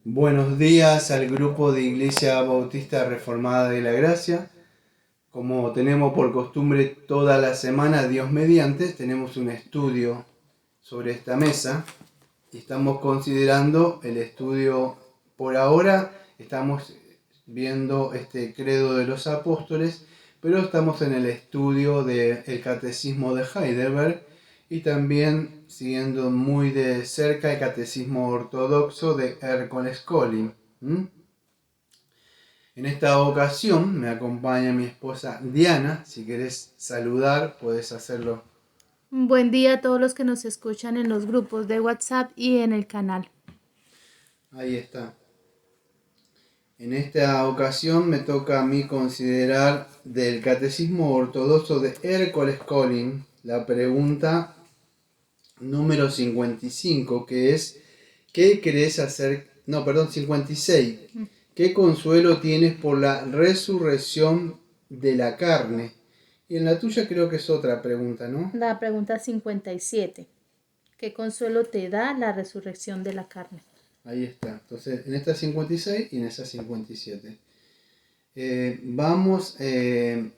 Buenos días al grupo de Iglesia Bautista Reformada de la Gracia. Como tenemos por costumbre toda la semana, Dios mediante, tenemos un estudio sobre esta mesa y estamos considerando el estudio por ahora. Estamos viendo este credo de los apóstoles, pero estamos en el estudio del Catecismo de Heidelberg y también siguiendo muy de cerca el Catecismo Ortodoxo de Ercole Scolin. En esta ocasión me acompaña mi esposa Diana. Si querés saludar, puedes hacerlo. Buen día a todos los que nos escuchan en los grupos de WhatsApp y en el canal. Ahí está. En esta ocasión me toca a mí considerar del Catecismo Ortodoxo de Ercole Scolin la pregunta número 55, que es: ¿qué crees hacer? No, perdón, 56. ¿Qué consuelo tienes por la resurrección de la carne? Y en la tuya creo que es otra pregunta, ¿no? La pregunta 57. ¿Qué consuelo te da la resurrección de la carne? Ahí está. Entonces, en esta 56 y en esa 57. En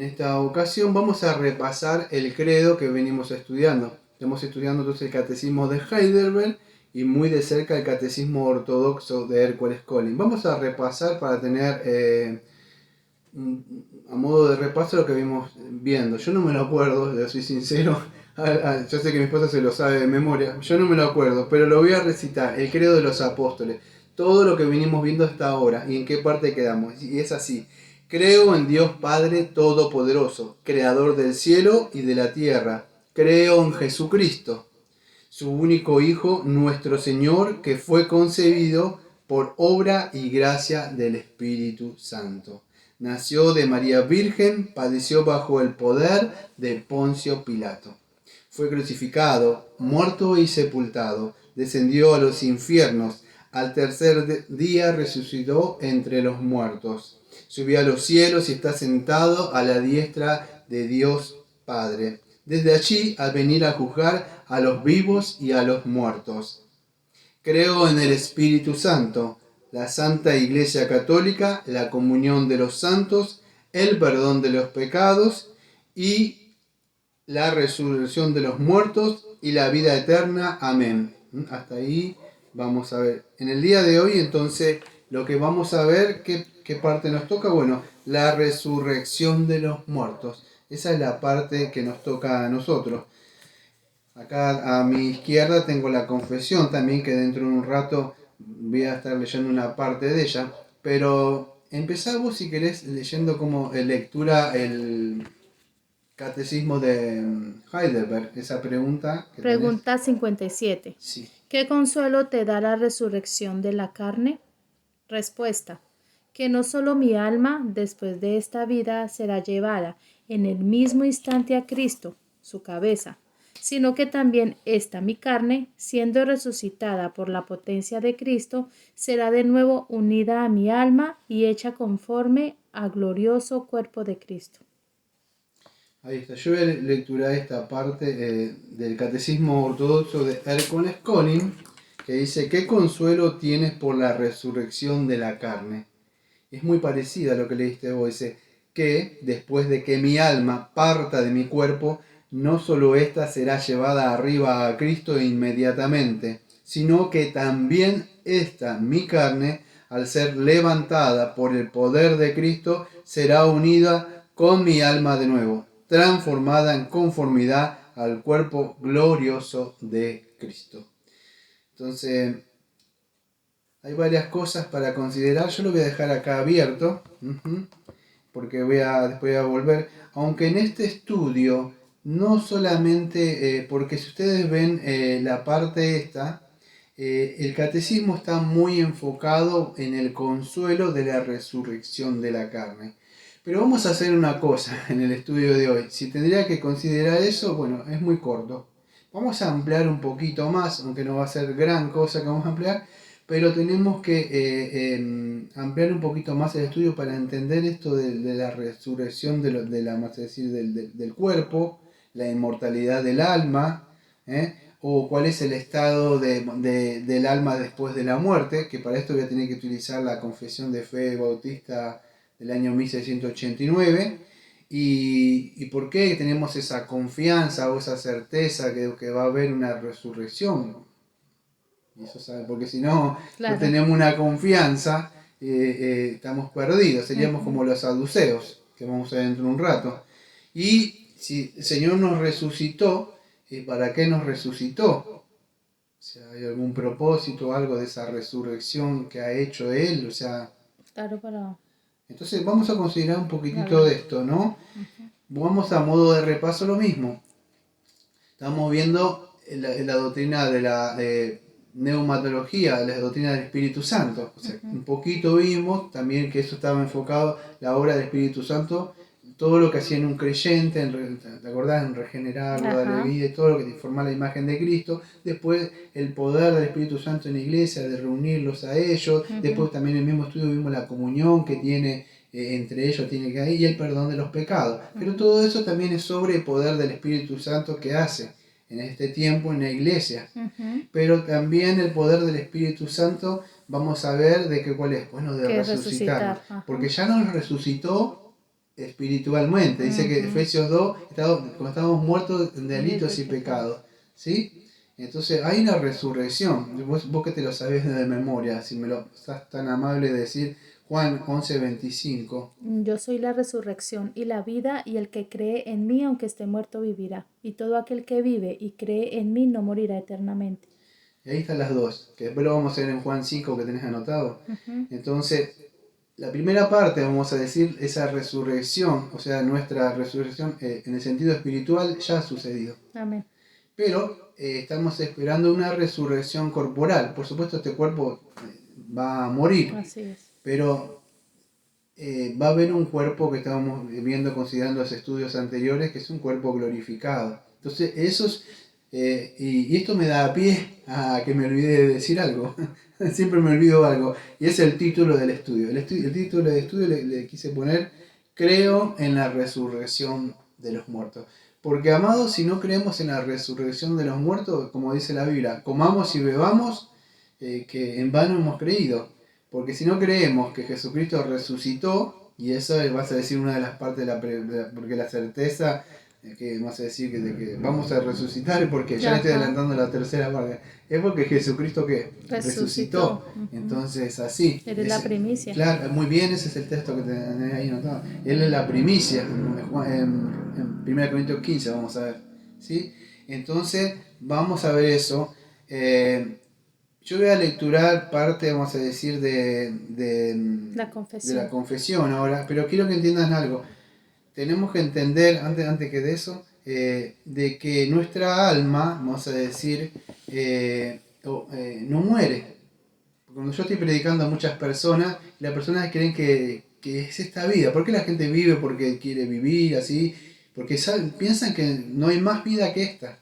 esta ocasión vamos a repasar el credo que venimos estudiando. Estamos estudiando entonces el Catecismo de Heidelberg y muy de cerca el Catecismo Ortodoxo de Ercole Scolin. Vamos a repasar para tener a modo de repaso lo que vimos viendo. Yo no me lo acuerdo, le soy sincero. Yo sé que mi esposa se lo sabe de memoria. Yo no me lo acuerdo, pero lo voy a recitar. El credo de los apóstoles. Todo lo que venimos viendo hasta ahora y en qué parte quedamos. Y es así. Creo en Dios Padre Todopoderoso, Creador del cielo y de la tierra. Creo en Jesucristo, su único Hijo, nuestro Señor, que fue concebido por obra y gracia del Espíritu Santo. Nació de María Virgen, padeció bajo el poder de Poncio Pilato. Fue crucificado, muerto y sepultado, descendió a los infiernos, al tercer día resucitó entre los muertos. Subió a los cielos y está sentado a la diestra de Dios Padre. Desde allí, al venir a juzgar a los vivos y a los muertos. Creo en el Espíritu Santo, la Santa Iglesia Católica, la comunión de los santos, el perdón de los pecados y la resurrección de los muertos y la vida eterna. Amén. Hasta ahí vamos a ver. En el día de hoy, entonces, lo que vamos a ver, ¿qué parte nos toca? Bueno, la resurrección de los muertos. Esa es la parte que nos toca a nosotros. Acá a mi izquierda tengo la confesión también, que dentro de un rato voy a estar leyendo una parte de ella. Pero empezá vos, si querés, leyendo como lectura el Catecismo de Heidelberg, esa pregunta que tenés. Pregunta 57. Sí. ¿Qué consuelo te da la resurrección de la carne? Respuesta. Que no solo mi alma, después de esta vida, será llevada en el mismo instante a Cristo, su cabeza, sino que también esta mi carne, siendo resucitada por la potencia de Cristo, será de nuevo unida a mi alma y hecha conforme al glorioso cuerpo de Cristo. Ahí está. Yo voy a lecturar esta parte del Catecismo Ortodoxo de Ercole Scolin, que dice: ¿qué consuelo tienes por la resurrección de la carne? Es muy parecida a lo que leíste vos. Dice que después de que mi alma parta de mi cuerpo, no solo ésta será llevada arriba a Cristo inmediatamente, sino que también esta, mi carne, al ser levantada por el poder de Cristo, será unida con mi alma de nuevo, transformada en conformidad al cuerpo glorioso de Cristo. Entonces, hay varias cosas para considerar. Yo lo voy a dejar acá abierto, porque después voy a volver. Aunque en este estudio, no solamente, porque si ustedes ven la parte esta, el catecismo está muy enfocado en el consuelo de la resurrección de la carne. Pero vamos a hacer una cosa en el estudio de hoy. Si tendría que considerar eso, bueno, es muy corto. Vamos a ampliar un poquito más, aunque no va a ser gran cosa que vamos a ampliar, pero tenemos que ampliar un poquito más el estudio para entender esto de la resurrección vamos a decir, del cuerpo, la inmortalidad del alma, o cuál es el estado del alma después de la muerte, que para esto voy a tener que utilizar la Confesión de Fe Bautista del año 1689. ¿Y por qué tenemos esa confianza o esa certeza que va a haber una resurrección? Y eso sabe, porque si no, no Claro. tenemos una confianza, estamos perdidos, seríamos como los saduceos, que vamos a ver dentro de un rato. Y si el Señor nos resucitó, ¿para qué nos resucitó? O sea, ¿hay algún propósito, algo de esa resurrección que ha hecho Él? O sea, Claro, para... entonces vamos a considerar un poquitito Claro. de esto, ¿no? Vamos a modo de repaso lo mismo. Estamos viendo la doctrina de la neumatología, la doctrina del Espíritu Santo. O sea, un poquito vimos también que eso estaba enfocado, la obra del Espíritu Santo, todo lo que hacía en un creyente, ¿te acordás? En regenerarlo, darle vida y todo lo que formar la imagen de Cristo. Después el poder del Espíritu Santo en la iglesia, de reunirlos a ellos. Después también en el mismo estudio vimos la comunión que tiene entre ellos tiene que ir y el perdón de los pecados. Pero todo eso también es sobre el poder del Espíritu Santo que hace en este tiempo en la iglesia. Pero también el poder del Espíritu Santo, vamos a ver de cuál es, bueno, de resucitar. Porque ya nos resucitó espiritualmente. Dice que Efesios 2, cuando estábamos muertos en delitos y pecados. ¿Sí? Entonces hay una resurrección. Vos que te lo sabés de memoria, si me lo estás tan amable de decir, Juan 11:25. Yo soy la resurrección y la vida, y el que cree en mí, aunque esté muerto, vivirá. Y todo aquel que vive y cree en mí no morirá eternamente. Y ahí están las dos, que después lo vamos a ver en Juan 5 que tenés anotado. Entonces, la primera parte, vamos a decir, esa resurrección, o sea, nuestra resurrección en el sentido espiritual ya ha sucedido. Amén. Pero estamos esperando una resurrección corporal. Por supuesto, este cuerpo va a morir. Así es. Pero va a haber un cuerpo que estábamos viendo, considerando los estudios anteriores, que es un cuerpo glorificado. Entonces, y esto me da pie a que me olvide de decir algo. Siempre me olvido algo. Y es el título del estudio. El título del estudio le quise poner: Creo en la resurrección de los muertos. Porque, amados, si no creemos en la resurrección de los muertos, como dice la Biblia, comamos y bebamos, que en vano hemos creído. Porque si no creemos que Jesucristo resucitó, y eso vas a decir una de las partes porque la certeza que vas a decir que vamos a resucitar, porque ya le estoy adelantando la tercera parte, es porque Jesucristo que resucitó. Entonces así. Él es la primicia. Claro, muy bien, ese es el texto que tenés ahí anotado. Él es la primicia, en 1 Corintios 15 vamos a ver. ¿Sí? Entonces vamos a ver eso. Yo voy a lecturar parte, vamos a decir, de la confesión ahora, pero quiero que entiendan algo. Tenemos que entender, antes que de eso, de que nuestra alma, vamos a decir, no muere. Cuando yo estoy predicando a muchas personas, las personas creen que es esta vida. ¿Por qué la gente vive? Porque quiere vivir así. Porque piensan que no hay más vida que esta.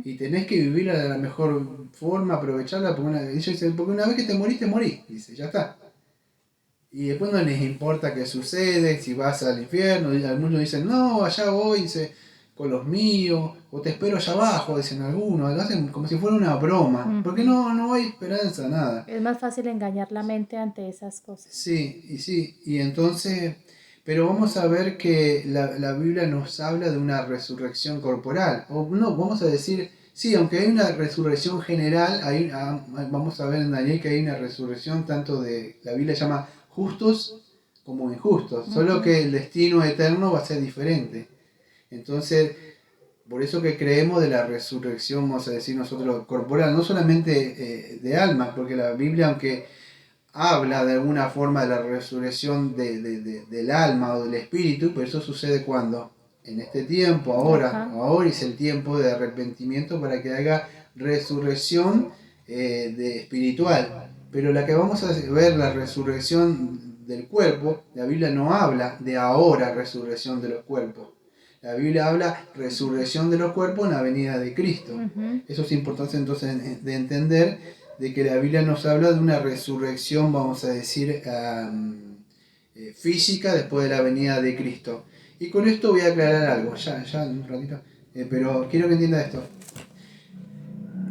Y tenés que vivirla de la mejor forma, aprovecharla. Porque una vez que te morís. Dice, ya está. Y después no les importa qué sucede, si vas al infierno. Y algunos dicen, no, allá voy, dice, con los míos. O te espero allá abajo, dicen algunos. Lo hacen como si fuera una broma. Porque no hay esperanza, nada. Es más fácil engañar la mente ante esas cosas. Sí. Y entonces... Pero vamos a ver que la Biblia nos habla de una resurrección corporal. O no, vamos a decir, sí, aunque hay una resurrección general, vamos a ver en Daniel que hay una resurrección tanto la Biblia llama justos como injustos. Solo que el destino eterno va a ser diferente. Entonces, por eso que creemos de la resurrección, vamos a decir nosotros, corporal, no solamente de alma, porque la Biblia, aunque habla de alguna forma de la resurrección del alma o del espíritu, pero eso sucede cuando, en este tiempo, ahora es el tiempo de arrepentimiento para que haga resurrección espiritual. Pero la que vamos a ver, la resurrección del cuerpo, la Biblia no habla de ahora resurrección de los cuerpos. La Biblia habla resurrección de los cuerpos en la venida de Cristo. Eso es importante entonces de entender, de que la Biblia nos habla de una resurrección, vamos a decir, física después de la venida de Cristo. Y con esto voy a aclarar algo, ya un ratito, pero quiero que entienda esto.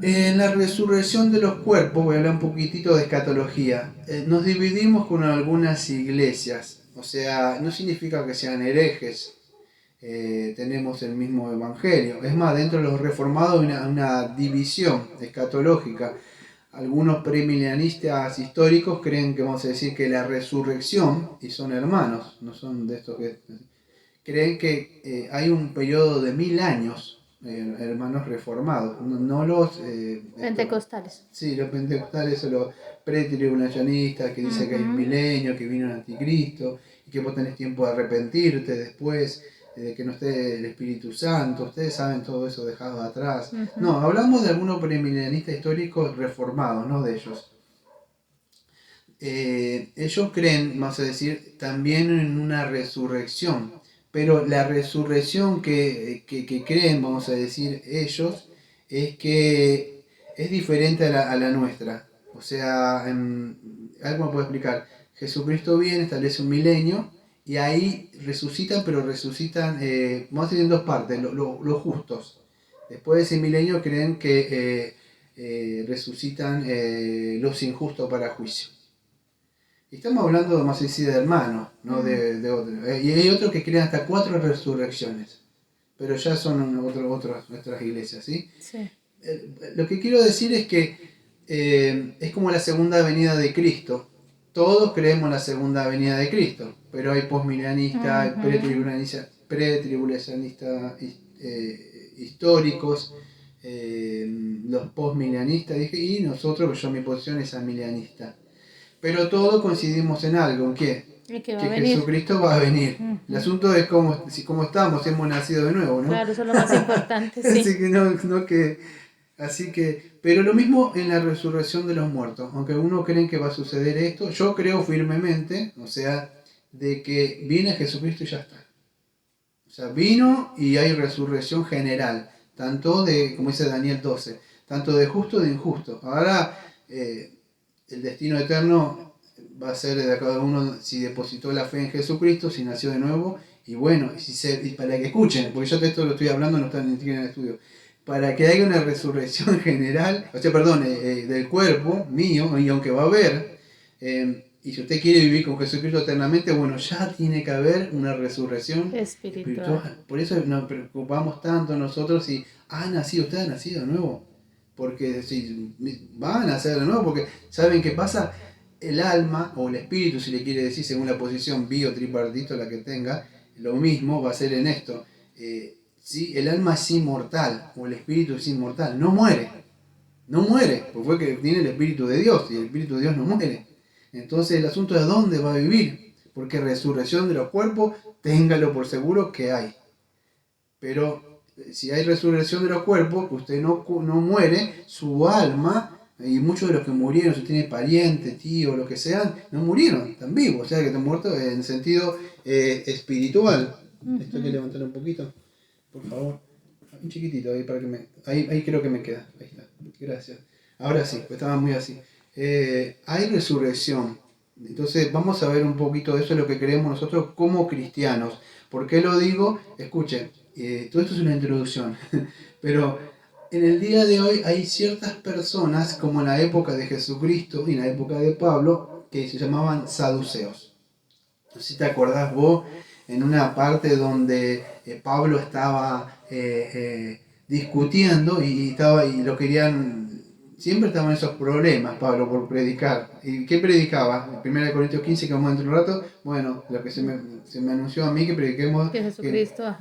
En la resurrección de los cuerpos, voy a hablar un poquitito de escatología. Nos dividimos con algunas iglesias, o sea, no significa que sean herejes, tenemos el mismo evangelio. Es más, dentro de los reformados hay una división escatológica. Algunos premilenianistas históricos creen que vamos a decir que la resurrección, y son hermanos, no son de estos que creen que hay un periodo de 1000 años, hermanos reformados, no los Pentecostales. sí, los pentecostales son los pretribulacionistas que dicen que hay un milenio, que vino el anticristo y que vos tenés tiempo de arrepentirte después, de que no esté el Espíritu Santo. Ustedes saben todo eso dejado atrás. No, hablamos de algunos premilenianistas históricos reformados, no de ellos. Ellos creen, vamos a decir, también en una resurrección, pero la resurrección que creen, vamos a decir, ellos, es que es diferente a la nuestra. O sea, algo me puedo explicar. Jesucristo viene, establece un milenio, y ahí resucitan, pero resucitan, vamos a decir en dos partes, los justos. Después de ese milenio creen que resucitan los injustos para juicio. Y estamos hablando más así de hermanos, no de otros. Y hay otros que creen hasta 4 resurrecciones, pero ya son nuestras iglesias, ¿sí? Sí. Lo que quiero decir es que es como la segunda venida de Cristo. Todos creemos en la segunda venida de Cristo, pero hay postmilianistas, hay pretribulacionistas históricos, los postmilianistas, dije, y nosotros, mi posición es amilianista. Pero todos coincidimos en algo, ¿en qué? Que Jesucristo va a venir. El asunto es cómo estamos, hemos nacido de nuevo, ¿no? Claro, eso es lo más importante, sí. Así que, pero lo mismo en la resurrección de los muertos. Aunque algunos creen que va a suceder esto, yo creo firmemente, o sea, de que viene Jesucristo y ya está. O sea, vino y hay resurrección general, tanto de, como dice Daniel 12, tanto de justo de injusto. Ahora, el destino eterno va a ser de cada uno si depositó la fe en Jesucristo, si nació de nuevo, y bueno, y para que escuchen, porque yo de esto lo estoy hablando, no está ni siquiera en el estudio, para que haya una resurrección general, o sea, perdón, del cuerpo mío, y aunque va a haber, y si usted quiere vivir con Jesucristo eternamente, bueno, ya tiene que haber una resurrección espiritual. Por eso nos preocupamos tanto nosotros si usted ha nacido de nuevo. Porque si van a nacer de nuevo, porque ¿saben qué pasa? El alma, o el espíritu, si le quiere decir, según la posición bio-tripartito la que tenga, lo mismo va a ser en esto. ¿Sí? El alma es inmortal, o el espíritu es inmortal, no muere. No muere, porque fue que tiene el espíritu de Dios, y el espíritu de Dios no muere. Entonces el asunto es dónde va a vivir, porque resurrección de los cuerpos, téngalo por seguro que hay. Pero si hay resurrección de los cuerpos, que usted no muere, su alma, y muchos de los que murieron, si tiene parientes, tíos, lo que sean, no murieron, están vivos, o sea que están muertos en sentido espiritual. Esto hay que levantar un poquito, por favor. Un chiquitito ahí para que ahí creo que me queda. Ahí está. Gracias. Ahora sí, pues estaba muy así. Hay resurrección. Entonces vamos a ver un poquito de eso, es lo que creemos nosotros como cristianos. ¿Por qué lo digo? Escuchen, todo esto es una introducción, pero en el día de hoy hay ciertas personas, como en la época de Jesucristo y en la época de Pablo, que se llamaban saduceos. No sé si te acordás vos, en una parte donde Pablo estaba discutiendo y lo querían. Siempre estaban esos problemas, Pablo, por predicar. ¿Y qué predicaba? En 1 Corintios 15, que vamos a entrar un rato. Bueno, lo que se me anunció a mí que prediquemos. Que Jesucristo,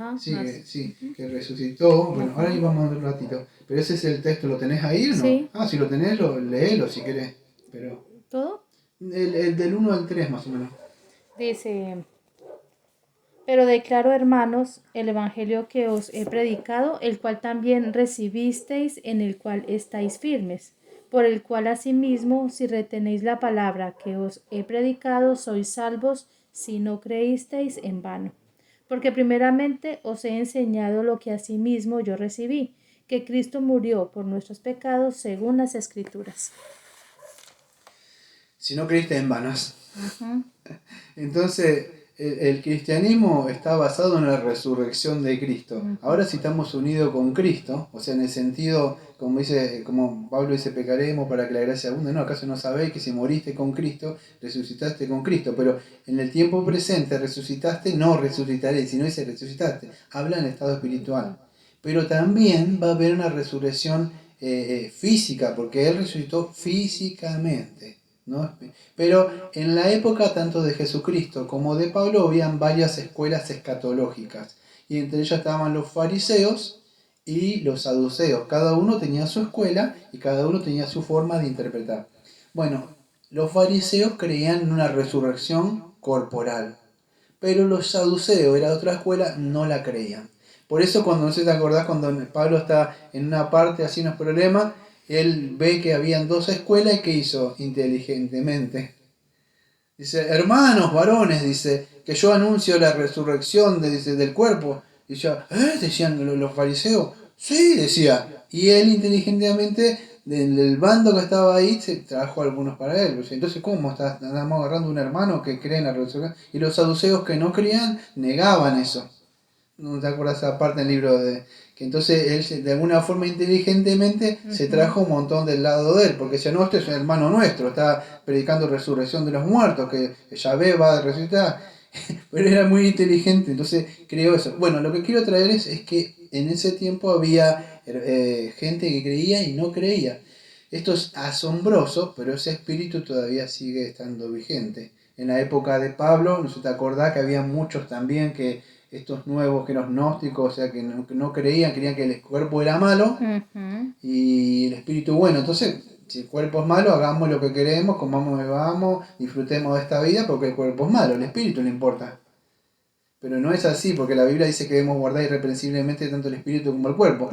que resucitó. Bueno, ahora ahí vamos a un ratito. Pero ese es el texto, ¿lo tenés ahí o no? Sí. Si lo tenés, léelo si querés. Pero ¿Todo? El del 1 al 3 más o menos. Dice: pero declaro, hermanos, el evangelio que os he predicado, el cual también recibisteis, en el cual estáis firmes, por el cual asimismo, si retenéis la palabra que os he predicado, sois salvos, si no creísteis en vano. Porque primeramente os he enseñado lo que asimismo yo recibí, que Cristo murió por nuestros pecados según las Escrituras. Si no creíste en vanos. Entonces, el cristianismo está basado en la resurrección de Cristo. Ahora si estamos unidos con Cristo, o sea, en el sentido como Pablo dice, pecaremos para que la gracia abunde. No, ¿acaso no sabéis que si moriste con Cristo, resucitaste con Cristo? Pero en el tiempo presente resucitaste, no resucitaréis, sino dice resucitaste. Habla en estado espiritual. Pero también va a haber una resurrección física, porque Él resucitó físicamente, ¿no? Pero en la época tanto de Jesucristo como de Pablo habían varias escuelas escatológicas. Y entre ellas estaban los fariseos y los saduceos. Cada uno tenía su escuela y cada uno tenía su forma de interpretar. Bueno, los fariseos creían en una resurrección corporal, pero los saduceos, era otra escuela, no la creían. Por eso cuando, no sé si te acordás, cuando Pablo está en una parte así, unos problemas, él ve que habían dos escuelas y ¿qué hizo? Inteligentemente. Dice, hermanos, varones, dice, que yo anuncio la resurrección del cuerpo. Y decía, decían los fariseos. Sí, decía. Y él inteligentemente, del bando que estaba ahí, se trajo algunos para él. Entonces, ¿cómo estamos agarrando un hermano que cree en la resurrección? Y los saduceos que no creían, negaban eso. ¿No te acuerdas esa parte del libro de que entonces él de alguna forma inteligentemente se trajo un montón del lado de él? Porque decía, no, este es un hermano nuestro, está predicando resurrección de los muertos, que Yahvé va a resucitar. Pero era muy inteligente, entonces creo eso. Bueno, lo que quiero traer es que en ese tiempo había gente que creía y no creía. Esto es asombroso, pero ese espíritu todavía sigue estando vigente. En la época de Pablo, no sé si te acordás que había muchos también que estos nuevos que eran gnósticos, o sea, que no creían, creían que el cuerpo era malo y el espíritu bueno. Entonces, si el cuerpo es malo, hagamos lo que queremos, comamos, bebamos, disfrutemos de esta vida porque el cuerpo es malo, el espíritu no importa. Pero no es así, porque la Biblia dice que debemos guardar irreprensiblemente tanto el espíritu como el cuerpo.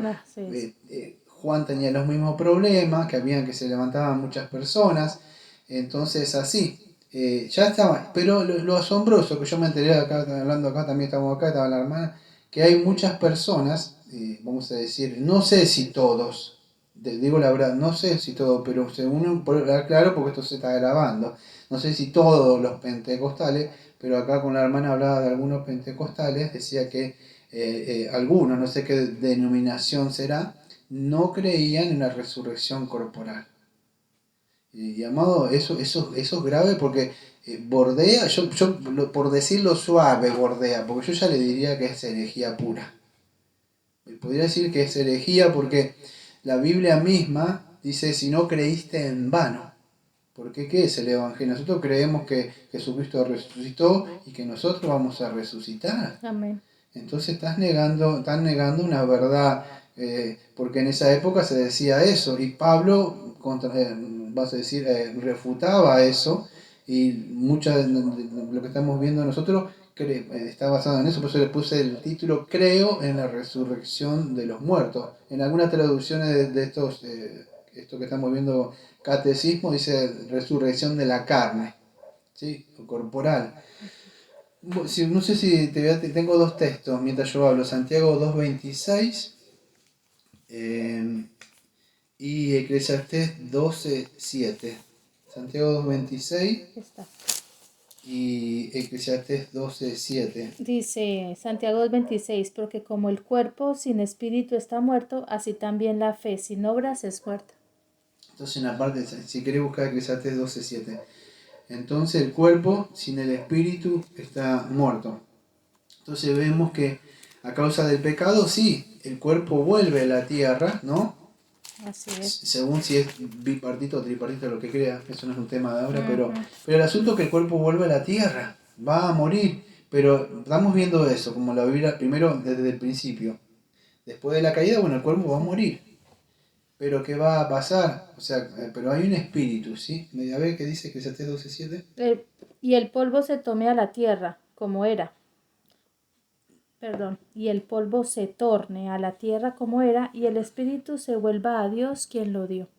Juan tenía los mismos problemas, que se levantaban muchas personas, entonces así. Ya estaba, pero lo asombroso que yo me enteré acá, hablando acá, también estamos acá, estaba la hermana, que hay muchas personas, vamos a decir, no sé si todos, digo la verdad, no sé si todos, pero según, claro, porque esto se está grabando, no sé si todos los pentecostales, pero acá con la hermana hablaba de algunos pentecostales, decía que algunos, no sé qué denominación será, no creían en la resurrección corporal. Y amado, eso es grave porque bordea, por decirlo suave, bordea, porque yo ya le diría que es herejía pura. Podría decir que es herejía porque la Biblia misma dice, si no creíste en vano. Porque ¿qué es el Evangelio? Nosotros creemos que Jesucristo resucitó y que nosotros vamos a resucitar. Amén. Entonces estás negando una verdad, porque en esa época se decía eso, y Pablo, vas a decir, refutaba eso, y mucho de lo que estamos viendo nosotros está basado en eso, por eso le puse el título, Creo en la resurrección de los muertos. En algunas traducciones de estos, esto que estamos viendo, catecismo, dice resurrección de la carne, ¿sí? O corporal. No sé si tengo dos textos mientras yo hablo, Santiago 2.26 y Eclesiastés 12.7. Santiago 2.26 y Eclesiastés 12.7. Dice Santiago 2:26, porque como el cuerpo sin espíritu está muerto, así también la fe sin obras es muerta. Entonces en la parte, si querés buscar Eclesiastés 12.7. Entonces el cuerpo sin el espíritu está muerto. Entonces vemos que a causa del pecado, sí, el cuerpo vuelve a la tierra, ¿no? Así es. Según si es bipartito o tripartito, lo que crea, eso no es un tema de ahora, pero el asunto es que el cuerpo vuelve a la tierra, va a morir, pero estamos viendo eso, como la Biblia, primero desde el principio. Después de la caída, bueno, el cuerpo va a morir. Pero ¿qué va a pasar? O sea, pero hay un espíritu, ¿sí? A ver qué dice Eclesiastés 12.7. Y el polvo se tome a la tierra, como era. Y el polvo se torne a la tierra como era, y el espíritu se vuelva a Dios quien lo dio.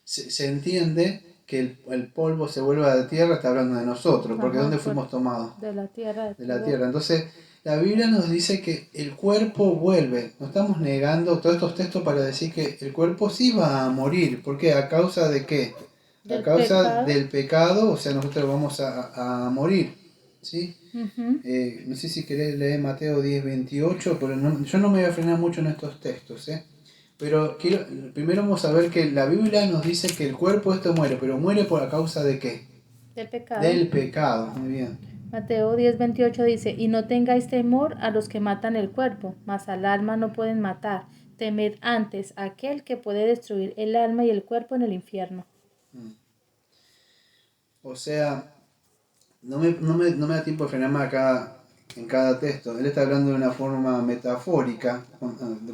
Se entiende que el polvo se vuelva a la tierra, está hablando de nosotros, porque ¿dónde fuimos tomados? De la tierra. De la tierra. Entonces, la Biblia nos dice que el cuerpo vuelve. No estamos negando todos estos textos para decir que el cuerpo sí va a morir. ¿Por qué? ¿A causa de qué? A causa del pecado, o sea, nosotros vamos a morir. ¿Sí? No sé si querés leer Mateo 10.28, pero yo no me voy a frenar mucho en estos textos. Pero primero vamos a ver que la Biblia nos dice que el cuerpo esto muere, pero muere por causa de ¿qué? Del pecado. Del pecado, muy bien. Mateo 10:28 dice, y no tengáis temor a los que matan el cuerpo, mas al alma no pueden matar. Temed antes a aquel que puede destruir el alma y el cuerpo en el infierno. O sea, no me da tiempo de frenarme acá en cada texto. Él está hablando de una forma metafórica,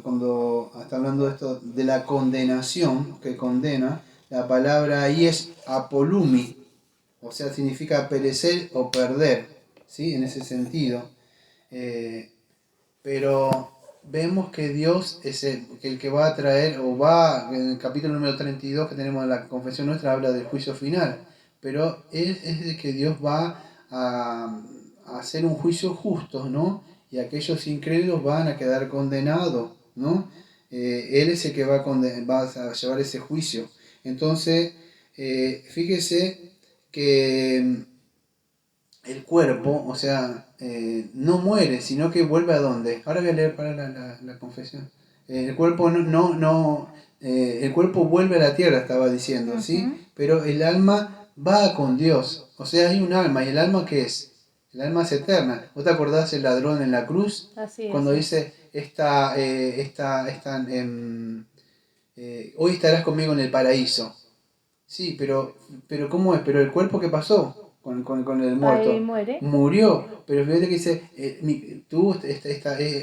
cuando está hablando de esto de la condenación, que condena. La palabra ahí es apolumi, o sea, significa perecer o perder, ¿sí? En ese sentido. Pero vemos que Dios es el que va a traer, o va, en el capítulo número 32 que tenemos en la confesión nuestra, habla del juicio final. Pero es de que Dios va a hacer un juicio justo, ¿no? Y aquellos incrédulos van a quedar condenados, ¿no? Él es el que va a llevar ese juicio. Entonces, fíjese que el cuerpo, o sea, no muere, sino que vuelve a dónde. Ahora voy a leer para la confesión. El cuerpo el cuerpo vuelve a la tierra, estaba diciendo, ¿sí? Pero el alma va con Dios. O sea, hay un alma, ¿y el alma qué es? El alma es eterna. ¿Vos te acordás del ladrón en la cruz? Así es. Cuando dice, hoy estarás conmigo en el paraíso. Sí, pero ¿cómo es? Pero el cuerpo, ¿qué pasó con el muerto? Ahí muere. Murió, pero fíjate que dice, tú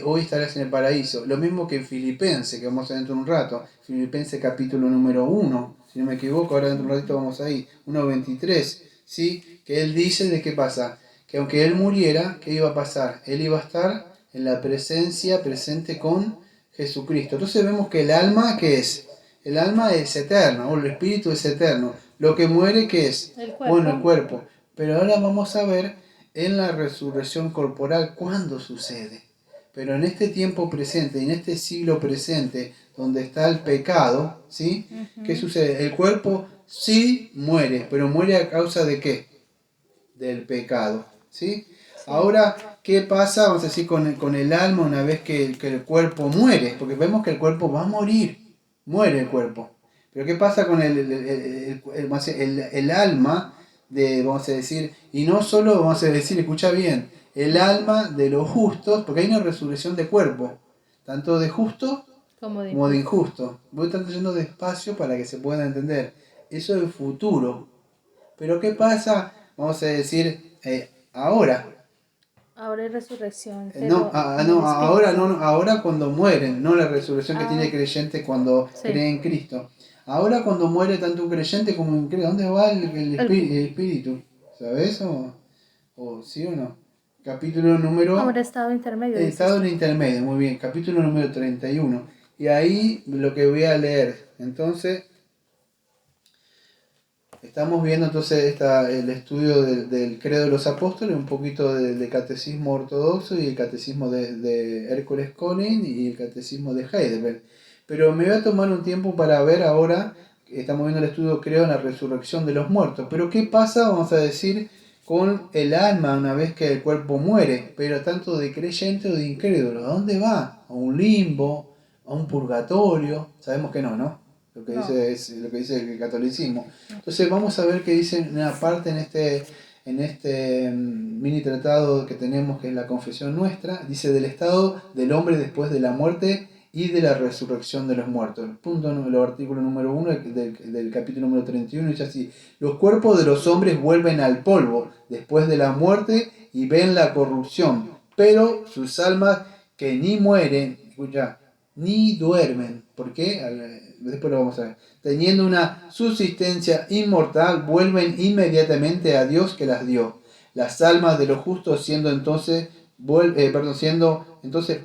hoy estarás en el paraíso. Lo mismo que en Filipenses, que vamos a ver dentro de un rato. Filipenses capítulo número 1, si no me equivoco, ahora dentro de un ratito vamos ahí, 1:23, ¿sí? Que él dice de qué pasa, que aunque él muriera, ¿qué iba a pasar? Él iba a estar en la presente con Jesucristo. Entonces vemos que el alma, ¿qué es? El alma es eterna, o el espíritu es eterno. Lo que muere, ¿qué es? El cuerpo. Bueno, el cuerpo. Pero ahora vamos a ver en la resurrección corporal cuándo sucede. Pero en este tiempo presente, en este siglo presente, donde está el pecado, ¿sí? ¿Qué sucede? El cuerpo sí muere, pero muere a causa de qué? Del pecado, ¿sí? Ahora, ¿qué pasa, vamos a decir, con el alma una vez que el cuerpo muere? Porque vemos que el cuerpo va a morir. Muere el cuerpo. Pero ¿qué pasa con el alma de, vamos a decir, y no solo, vamos a decir, escucha bien, el alma de los justos, porque hay una resurrección de cuerpo, tanto de justo como de injusto. Voy a estar trayendo despacio para que se pueda entender. Eso es el futuro. Pero ¿qué pasa, vamos a decir, ahora? Ahora hay resurrección. Ahora cuando mueren, no la resurrección que tiene el creyente cuando cree en Cristo. Ahora cuando muere tanto un creyente como un incrédulo, ¿dónde va el espíritu? ¿Sabes? ¿O sí o no? Capítulo número... Ahora estado intermedio. Estado en intermedio, muy bien. Capítulo número 31. Y ahí lo que voy a leer. Entonces... Estamos viendo entonces el estudio del credo de los apóstoles, un poquito del catecismo ortodoxo y el catecismo de Hércules Colin y el catecismo de Heidelberg. Pero me voy a tomar un tiempo para ver ahora, estamos viendo el estudio creo en la resurrección de los muertos. Pero ¿qué pasa, vamos a decir, con el alma una vez que el cuerpo muere? Pero tanto de creyente o de incrédulo, ¿a dónde va? ¿A un limbo? ¿A un purgatorio? Sabemos que no, ¿no? Lo que dice es lo que dice el catolicismo. Entonces vamos a ver qué dice una parte en este mini tratado que tenemos, que es la confesión nuestra. Dice del estado del hombre después de la muerte y de la resurrección de los muertos. El artículo número 1 del capítulo número 31 dice así: los cuerpos de los hombres vuelven al polvo después de la muerte y ven la corrupción, pero sus almas que ni mueren, escucha, ni duermen. ¿Por qué? Después lo vamos a ver. Teniendo una subsistencia inmortal, vuelven inmediatamente a Dios que las dio. Las almas de los justos siendo entonces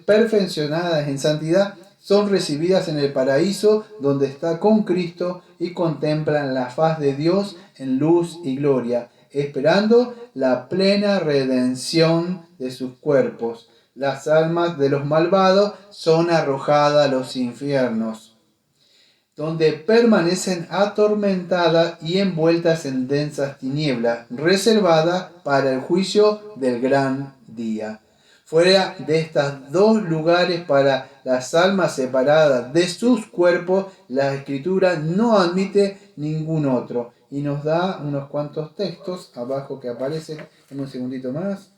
perfeccionadas en santidad, son recibidas en el paraíso donde está con Cristo y contemplan la faz de Dios en luz y gloria, esperando la plena redención de sus cuerpos. Las almas de los malvados son arrojadas a los infiernos, donde permanecen atormentadas y envueltas en densas tinieblas, reservadas para el juicio del gran día. Fuera de estos dos lugares para las almas separadas de sus cuerpos, la Escritura no admite ningún otro. Y nos da unos cuantos textos abajo que aparecen en un segundito más.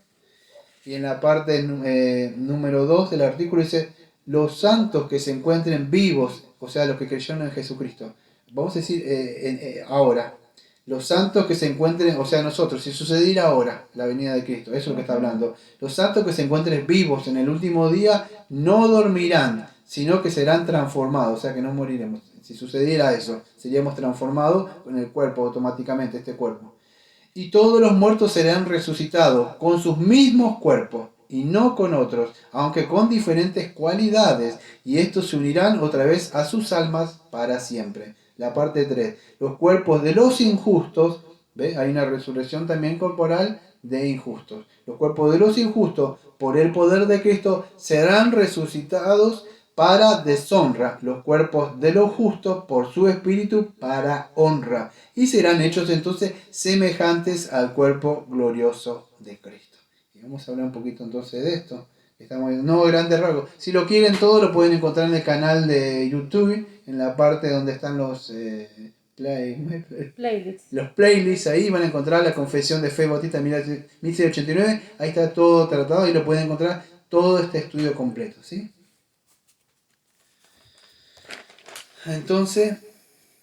Y en la parte número 2 del artículo dice, los santos que se encuentren vivos, o sea, los que creyeron en Jesucristo. Vamos a decir ahora, los santos que se encuentren, o sea, nosotros, si sucediera ahora la venida de Cristo, eso es lo que está hablando. Los santos que se encuentren vivos en el último día no dormirán, sino que serán transformados, o sea que no moriremos. Si sucediera eso, seríamos transformados con el cuerpo automáticamente, este cuerpo. Y todos los muertos serán resucitados con sus mismos cuerpos y no con otros, aunque con diferentes cualidades, y estos se unirán otra vez a sus almas para siempre. La parte 3. Los cuerpos de los injustos, ¿ve? Hay una resurrección también corporal de injustos. Los cuerpos de los injustos, por el poder de Cristo, serán resucitados para deshonra, los cuerpos de los justos por su espíritu para honra, y serán hechos entonces semejantes al cuerpo glorioso de Cristo. Y vamos a hablar un poquito entonces de esto. Estamos no grandes rasgos. Si lo quieren todo lo pueden encontrar en el canal de YouTube, en la parte donde están los Playlists. Los playlists. Ahí van a encontrar la Confesión de Fe Bautista 1689. Ahí está todo tratado y lo pueden encontrar todo este estudio completo, ¿sí? Entonces,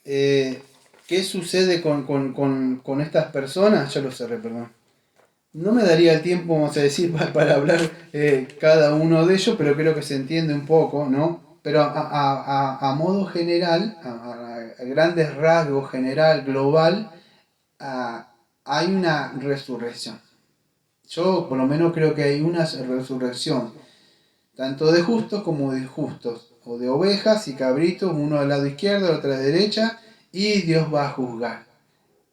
¿qué sucede con estas personas? Ya lo cerré, perdón. No me daría el tiempo, vamos a decir, para hablar cada uno de ellos, pero creo que se entiende un poco, ¿no? Pero a modo general, a grandes rasgos, general, global, hay una resurrección. Yo por lo menos creo que hay una resurrección, tanto de justos como de injustos, o de ovejas y cabritos, uno al lado izquierdo, el otro a la derecha, y Dios va a juzgar.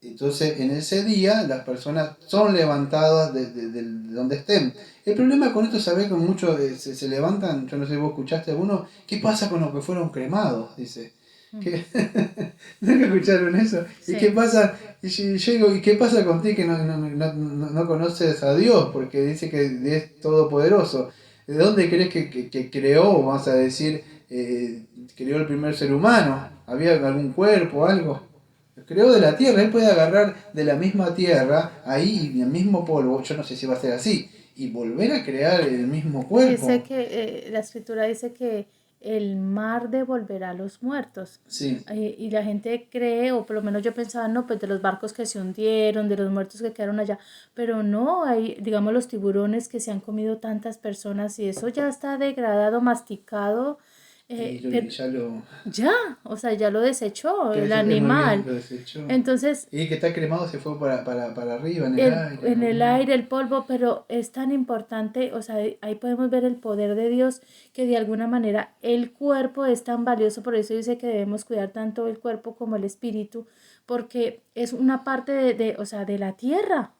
Entonces, en ese día, las personas son levantadas de donde estén. El problema con esto, ¿sabés? Que muchos se levantan, yo no sé si vos escuchaste alguno, ¿qué pasa con los que fueron cremados? Dice. ¿Qué? ¿No escucharon eso? Sí. ¿Y qué pasa? Y yo digo, ¿y qué pasa con ti que no conoces a Dios? Porque dice que es todopoderoso. ¿De dónde crees que creó, vamos a decir, creó el primer ser humano? ¿Había algún cuerpo, algo? Creó de la tierra, él puede agarrar de la misma tierra, ahí, el mismo polvo, yo no sé si va a ser así, y volver a crear el mismo cuerpo. Dice que la escritura dice que el mar devolverá a los muertos. Sí. Y la gente cree, o por lo menos yo pensaba, no, pues de los barcos que se hundieron, de los muertos que quedaron allá, pero no, hay, digamos, los tiburones que se han comido tantas personas y eso ya está degradado, masticado. Ya, o sea, ya lo desechó el animal. Lo desechó. Entonces, y que está cremado se fue para arriba, en el aire. En el aire, el polvo, pero es tan importante, o sea, ahí podemos ver el poder de Dios, que de alguna manera el cuerpo es tan valioso, por eso dice que debemos cuidar tanto el cuerpo como el espíritu, porque es una parte o sea, de la tierra.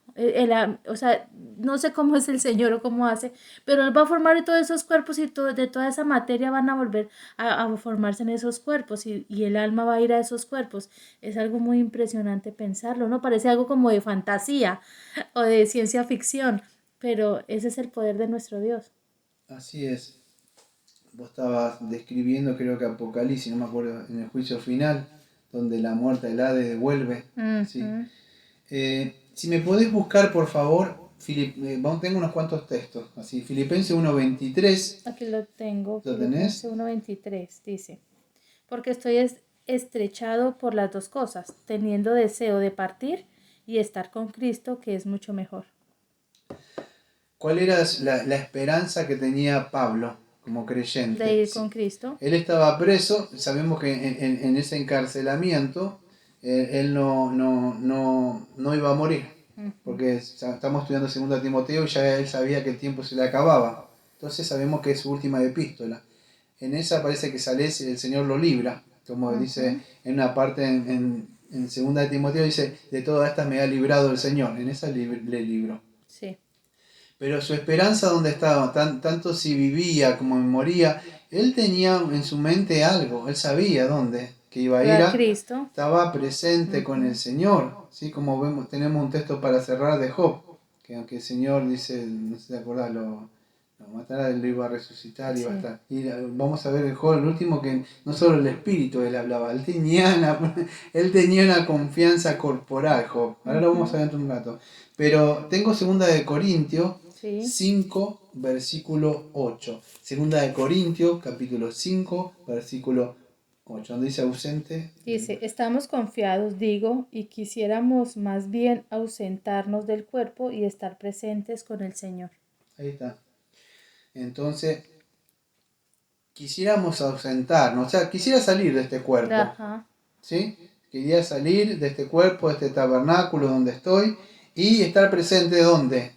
O sea, no sé cómo es el Señor o cómo hace, pero Él va a formar todos esos cuerpos y de toda esa materia van a volver a formarse en esos cuerpos y el alma va a ir a esos cuerpos. Es algo muy impresionante pensarlo, ¿no? Parece algo como de fantasía o de ciencia ficción, pero ese es el poder de nuestro Dios. Así es. Vos estabas describiendo, creo que Apocalipsis, no me acuerdo, en el juicio final, donde la muerte del Hades devuelve. ¿Sí? Si me podés buscar, por favor, tengo unos cuantos textos. Así, Filipenses 1:23. Aquí lo tengo. ¿Lo tenés? Filipenses 1:23 dice, porque estoy estrechado por las dos cosas, teniendo deseo de partir y estar con Cristo, que es mucho mejor. ¿Cuál era la esperanza que tenía Pablo como creyente? De ir con Cristo. Él estaba preso, sabemos que en ese encarcelamiento él no iba a morir, porque estamos estudiando 2 Timoteo y ya él sabía que el tiempo se le acababa. Entonces sabemos que es su última epístola. En esa parece que sale el Señor lo libra, como dice en una parte en 2 Timoteo, dice, de todas estas me ha librado el Señor, en esa le libró. Sí. Pero su esperanza, ¿dónde estaba? Tanto si vivía como moría, él tenía en su mente algo, él sabía dónde, que iba a ir a Cristo. Estaba presente con el Señor, ¿sí? Como vemos, tenemos un texto para cerrar de Job, que aunque el Señor dice, no sé si te acordás, lo matara, lo iba a resucitar, iba a Sí. estar. Y vamos a ver el joven, el último, que no solo el espíritu él hablaba, él tenía una confianza corporal, Job. Ahora lo vamos a Ujú. ver dentro de un rato. Pero tengo segunda de Corintios Sí. 5, versículo 8. Segunda de Corintios, capítulo 5, versículo 8. Donde dice ausente. Dice, estamos confiados, digo, y quisiéramos más bien ausentarnos del cuerpo y estar presentes con el Señor. Ahí está. Entonces, quisiéramos ausentarnos, o sea, quisiera salir de este cuerpo, Ajá. ¿sí? Quería salir de este cuerpo, de este tabernáculo donde estoy y estar presente ¿dónde?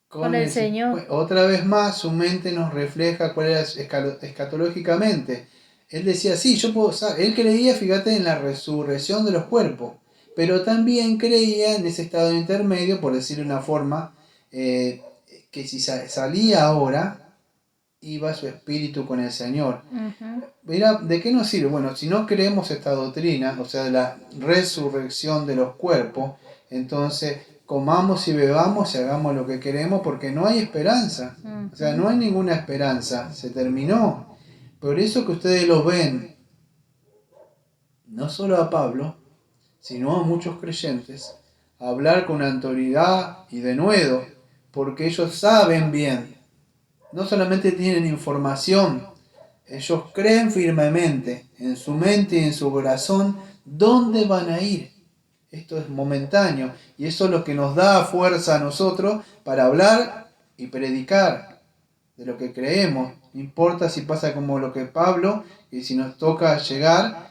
Con Con el el Señor. otra vez más su mente nos refleja cuál era escatológicamente. Él decía, sí, yo puedo, él creía, fíjate, en la resurrección de los cuerpos, pero también creía en ese estado intermedio, por decirlo de una forma, que si salía ahora, iba su espíritu con el Señor. Ujú. Mira, ¿de qué nos sirve? Bueno, si no creemos esta doctrina, o sea, de la resurrección de los cuerpos, entonces comamos y bebamos y hagamos lo que queremos porque no hay esperanza. O sea, Ujú. no hay ninguna esperanza. Se terminó. Por eso que ustedes lo ven, no solo a Pablo, sino a muchos creyentes, hablar con autoridad y de nuevo, porque ellos saben bien, no solamente tienen información, ellos creen firmemente en su mente y en su corazón dónde van a ir. Esto es momentáneo y eso es lo que nos da fuerza a nosotros para hablar y predicar de lo que creemos. No importa si pasa como lo que Pablo, y si nos toca llegar,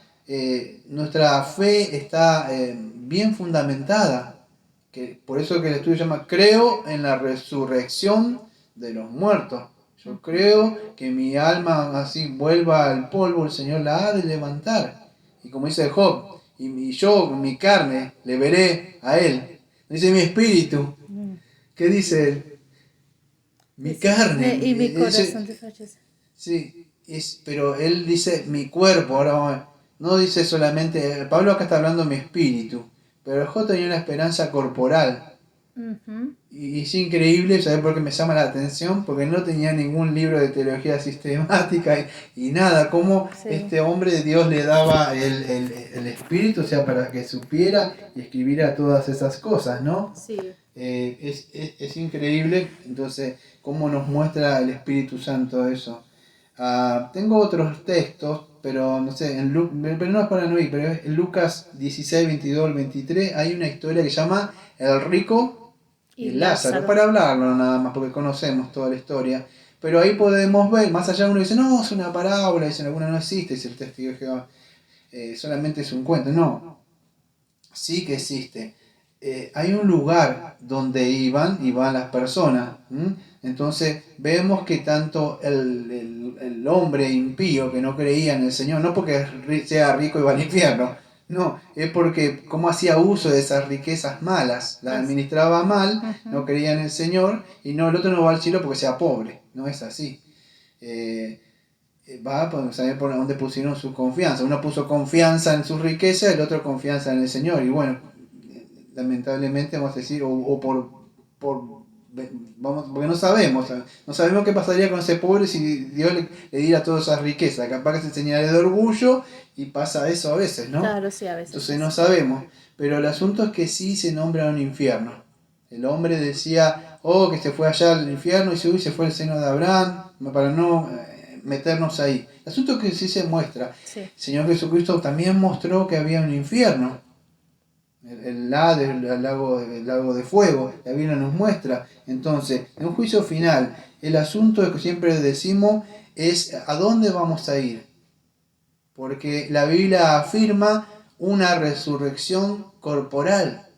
nuestra fe está bien fundamentada. Que, por eso que el estudio llama creo en la resurrección de los muertos. Yo Ujú. creo que mi alma así vuelva al polvo, el Señor la ha de levantar. Y como dice Job, y yo, mi carne, le veré a Él. Dice mi espíritu. Mm. ¿Qué dice Él? Mi Dice, carne. y mi corazón desfallece. Sí, pero Él dice mi cuerpo. Ahora vamos a ver. No dice solamente, Pablo acá está hablando mi espíritu. Pero Job tenía una esperanza corporal. Ujú. Y es increíble, ¿sabes por qué me llama la atención? Porque no tenía ningún libro de teología sistemática y nada, como Sí, este hombre de Dios le daba el espíritu, o sea, para que supiera y escribiera todas esas cosas, ¿no? sí. Es increíble, entonces, cómo nos muestra el Espíritu Santo eso. Tengo otros textos, pero no sé, pero no es para no ir, pero en Lucas 16, 22 al 23 hay una historia que se llama El rico Y y Lázaro, Lázaro. para hablarlo nada más, porque conocemos toda la historia. Pero ahí podemos ver, más allá uno dice, no, es una parábola, dicen alguna no existe, es el testigo de Jehová, solamente es un cuento. No, sí que existe. Hay un lugar donde iban las personas. ¿M? Entonces vemos que tanto el hombre impío que no creía en el Señor, no porque sea rico y va al infierno, no, es porque como hacía uso de esas riquezas malas, las Así. administraba mal, no Ujú. creía en el Señor, y no, el otro no va al cielo porque sea pobre, no es así. Eh, Va a saber por dónde pusieron su confianza. Uno puso confianza en su riqueza, el otro confianza en el Señor. Y bueno, lamentablemente vamos a decir, por vamos, porque no sabemos qué pasaría con ese pobre si Dios le diera todas esas riquezas. Capaz que se enseñaría de orgullo y pasa eso a veces, ¿no? Claro, sí, a veces Entonces no pasa. sabemos. Pero el asunto es que sí se nombra un infierno. El hombre decía, oh, que se fue allá al infierno y se fue al seno de Abraham, para no meternos ahí. El asunto es que sí se muestra. Sí. El Señor Jesucristo también mostró que había un infierno, Hades, el lago de fuego, la Biblia nos muestra. Entonces, en un juicio final, el asunto es que siempre decimos es a dónde vamos a ir. Porque la Biblia afirma una resurrección corporal.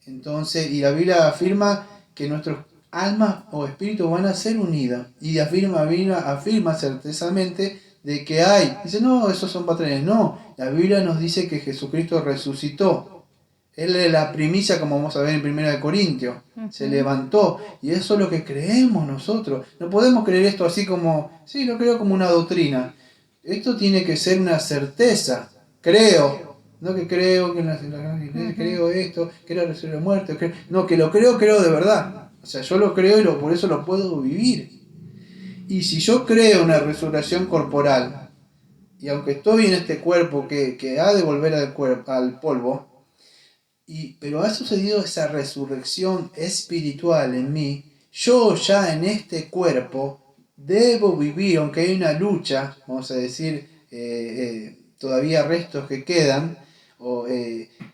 Entonces, y la Biblia afirma que nuestros almas o espíritus van a ser unidas. Y afirma certezamente de que hay. Dice, no, esos son patrones. No, la Biblia nos dice que Jesucristo resucitó. Él es la primicia, como vamos a ver en 1 Corintios. Se Ujú. levantó. Y eso es lo que creemos nosotros. No podemos creer esto así como, sí, lo creo como una doctrina. Esto tiene que ser una certeza. Creo. No que creo que en la iglesia Ujú. creo esto, creo en la muerte. No, que lo creo de verdad. O sea, yo lo creo y por eso lo puedo vivir. Y si yo creo en una resurrección corporal, y aunque estoy en este cuerpo que ha de volver al polvo, pero ha sucedido esa resurrección espiritual en mí, yo ya en este cuerpo debo vivir, aunque hay una lucha, vamos a decir, todavía restos que quedan,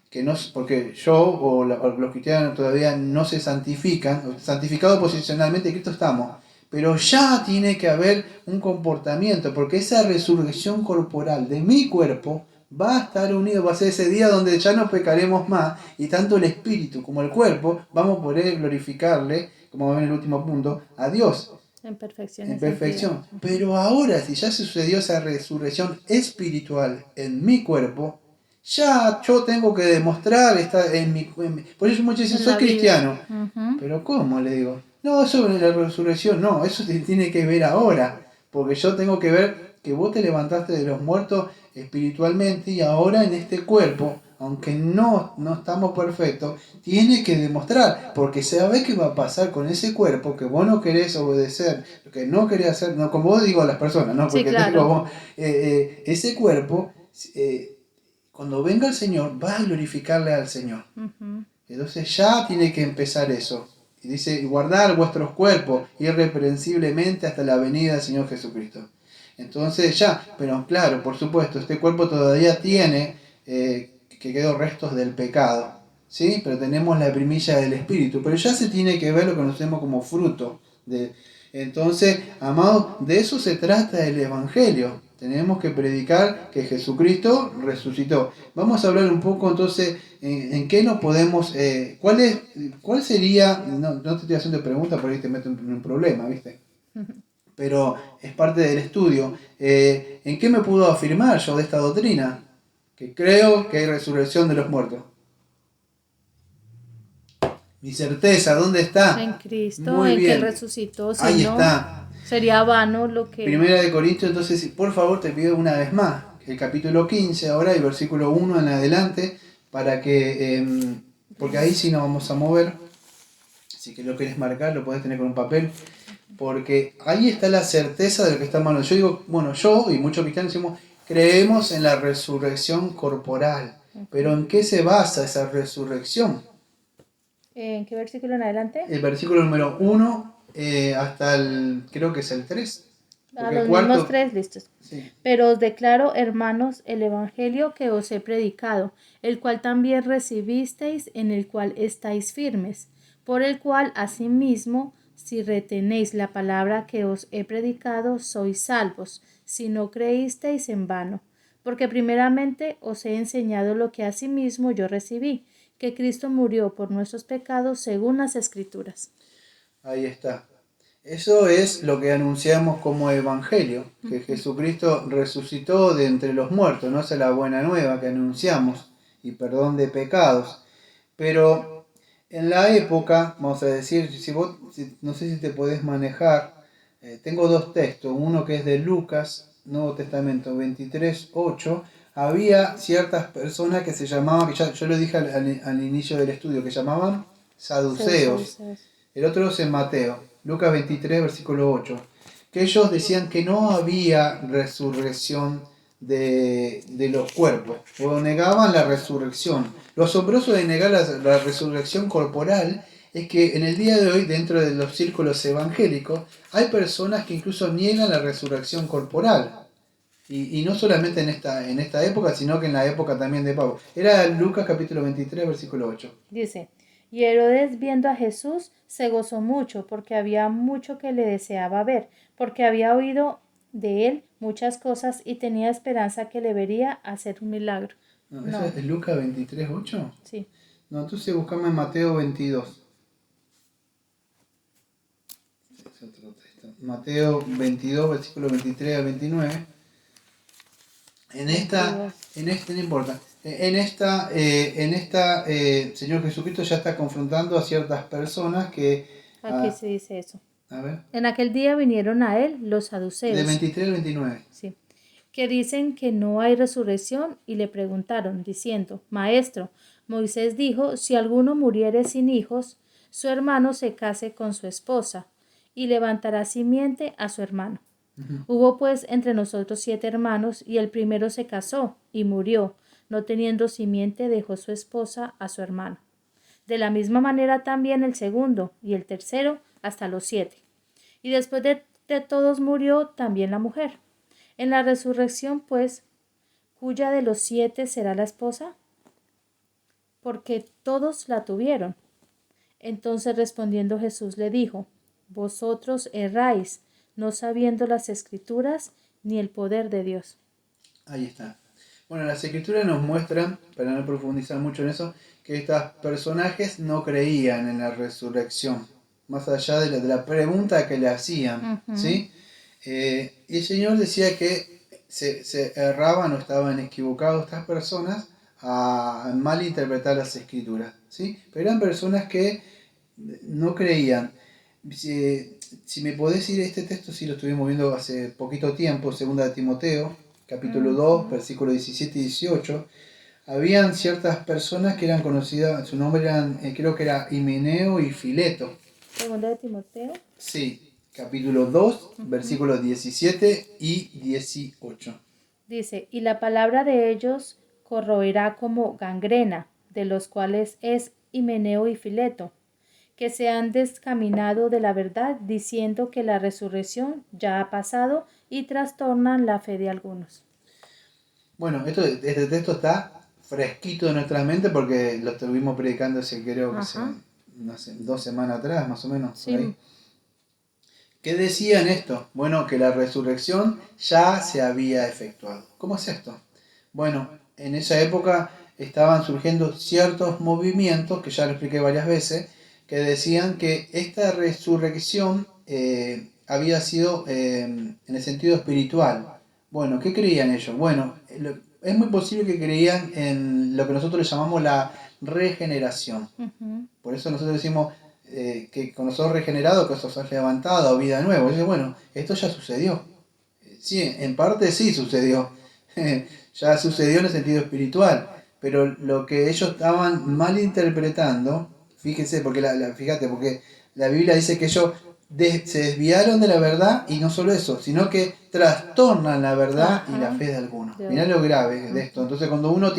que no, porque yo o los cristianos todavía no se santifican, santificados posicionalmente, Cristo estamos, pero ya tiene que haber un comportamiento, porque esa resurrección corporal de mi cuerpo va a estar unido, va a ser ese día donde ya no pecaremos más, y tanto el espíritu como el cuerpo vamos a poder glorificarle, como vemos en el último punto, a Dios. En perfección. En perfección. Pero ahora, si ya se sucedió esa resurrección espiritual en mi cuerpo, ya yo tengo que demostrar, por eso muchos dicen, soy cristiano. Pero ¿cómo? Le digo. No, eso de la resurrección, no, eso se tiene que ver ahora. Porque yo tengo que ver que vos te levantaste de los muertos espiritualmente y ahora en este cuerpo, aunque no estamos perfectos, tiene que demostrar, porque sabe qué va a pasar con ese cuerpo que vos no querés obedecer, que no querés hacer, no como vos digo a las personas, no, porque sí, claro. vos, ese cuerpo, cuando venga el Señor, va a glorificarle al Señor. Entonces ya tiene que empezar eso. Y dice, guardar vuestros cuerpos irreprensiblemente hasta la venida del Señor Jesucristo. Entonces ya, pero claro, por supuesto, este cuerpo todavía tiene, que quedó restos del pecado, ¿sí? Pero tenemos la primilla del Espíritu, pero ya se tiene que ver lo que conocemos como fruto. Entonces, amados, de eso se trata el Evangelio. Tenemos que predicar que Jesucristo resucitó. Vamos a hablar un poco entonces en qué nos podemos, cuál sería, no te estoy haciendo preguntas porque ahí te meto en un problema, ¿viste? Pero es parte del estudio. ¿En qué me puedo afirmar yo de esta doctrina? Que creo que hay resurrección de los muertos. Mi certeza, ¿dónde está? En Cristo, Muy en bien. que Él resucitó, si Ahí no, está. sería vano lo que... Primera de Corintios, entonces, por favor, te pido una vez más, el capítulo 15 ahora, y versículo 1 en adelante, para que, porque ahí sí nos vamos a mover, si que lo querés marcar, lo podés tener con un papel, porque ahí está la certeza de lo que está hablando. Yo digo, bueno, yo y muchos cristianos decimos, creemos en la resurrección corporal, pero ¿en qué se basa esa resurrección? ¿En qué versículo en adelante? El versículo número 1 hasta creo que es el 3. A los mismos 3, listos. Sí. Pero os declaro, hermanos, el evangelio que os he predicado, el cual también recibisteis, en el cual estáis firmes, por el cual asimismo, si retenéis la palabra que os he predicado, sois salvos, si no creísteis en vano. Porque primeramente os he enseñado lo que asimismo yo recibí, que Cristo murió por nuestros pecados según las Escrituras. Ahí está. Eso es lo que anunciamos como evangelio, que Jesucristo resucitó de entre los muertos, no es la buena nueva que anunciamos, y perdón de pecados. Pero en la época, vamos a decir, no sé si te podés manejar, tengo dos textos, uno que es de Lucas, Nuevo Testamento 23:8, había ciertas personas que se llamaban, que yo lo dije al inicio del estudio, que llamaban saduceos. El otro es en Mateo, Lucas 23, versículo 8, que ellos decían que no había resurrección de los cuerpos, o negaban la resurrección. Lo asombroso de negar la resurrección corporal es que en el día de hoy, dentro de los círculos evangélicos, hay personas que incluso niegan la resurrección corporal. Y no solamente en esta época, sino que en la época también de Pablo. Era Lucas capítulo 23, versículo 8. Dice, y Herodes viendo a Jesús se gozó mucho porque había mucho que le deseaba ver, porque había oído de él muchas cosas y tenía esperanza que le vería hacer un milagro. No, ¿eso es Lucas 23, 8? Sí. No, entonces buscame en Mateo 22. Es otro texto. Mateo 22, versículo 23 a 29. No importa. Señor Jesucristo ya está confrontando a ciertas personas que... Aquí se dice eso. A ver. En aquel día vinieron a él los saduceos. De 23 al 29. Sí. Que dicen que no hay resurrección y le preguntaron, diciendo, Maestro, Moisés dijo, si alguno muriere sin hijos, su hermano se case con su esposa, y levantará simiente a su hermano. Hubo pues entre nosotros 7 hermanos, y el primero se casó y murió, no teniendo simiente dejó su esposa a su hermano. De la misma manera también el segundo y el tercero hasta los 7. Y después de todos murió también la mujer. En la resurrección, pues, ¿cuya de los 7 será la esposa? Porque todos la tuvieron. Entonces respondiendo Jesús le dijo: vosotros erráis, no sabiendo las Escrituras ni el poder de Dios. Ahí está. Bueno, las Escrituras nos muestran, para no profundizar mucho en eso, que estos personajes no creían en la resurrección, más allá de la pregunta que le hacían, ¿sí? Y el Señor decía que se erraban o estaban equivocados estas personas a malinterpretar las Escrituras, ¿sí? Pero eran personas que no creían. Si me podés ir a este texto, sí lo estuvimos viendo hace poquito tiempo, segunda de Timoteo, capítulo 2, versículos 17 y 18. Habían ciertas personas que eran conocidas, su nombre eran, creo que era Himeneo y Fileto. Segunda de Timoteo. Sí, capítulo 2, versículos 17 y 18. Dice: y la palabra de ellos corroerá como gangrena, de los cuales es Himeneo y Fileto, que se han descaminado de la verdad, diciendo que la resurrección ya ha pasado, y trastornan la fe de algunos. Bueno, este texto está fresquito en nuestra mente porque lo estuvimos predicando creo que no sé, 2 semanas atrás, más o menos. Sí. Por ahí. ¿Qué decían esto? Bueno, que la resurrección ya se había efectuado. ¿Cómo es esto? Bueno, en esa época estaban surgiendo ciertos movimientos, que ya lo expliqué varias veces, que decían que esta resurrección había sido en el sentido espiritual. Bueno, ¿qué creían ellos? Bueno, es muy posible que creían en lo que nosotros le llamamos la regeneración. Por eso nosotros decimos que cuando sos regenerado, que sos levantado a vida nueva. Dice, bueno, esto ya sucedió. Sí, en parte sí sucedió. Ya sucedió en el sentido espiritual. Pero lo que ellos estaban malinterpretando, fíjense, porque fíjate, porque la Biblia dice que ellos se desviaron de la verdad, y no solo eso, sino que trastornan la verdad y la fe de algunos. Mirá lo grave de esto. Entonces cuando uno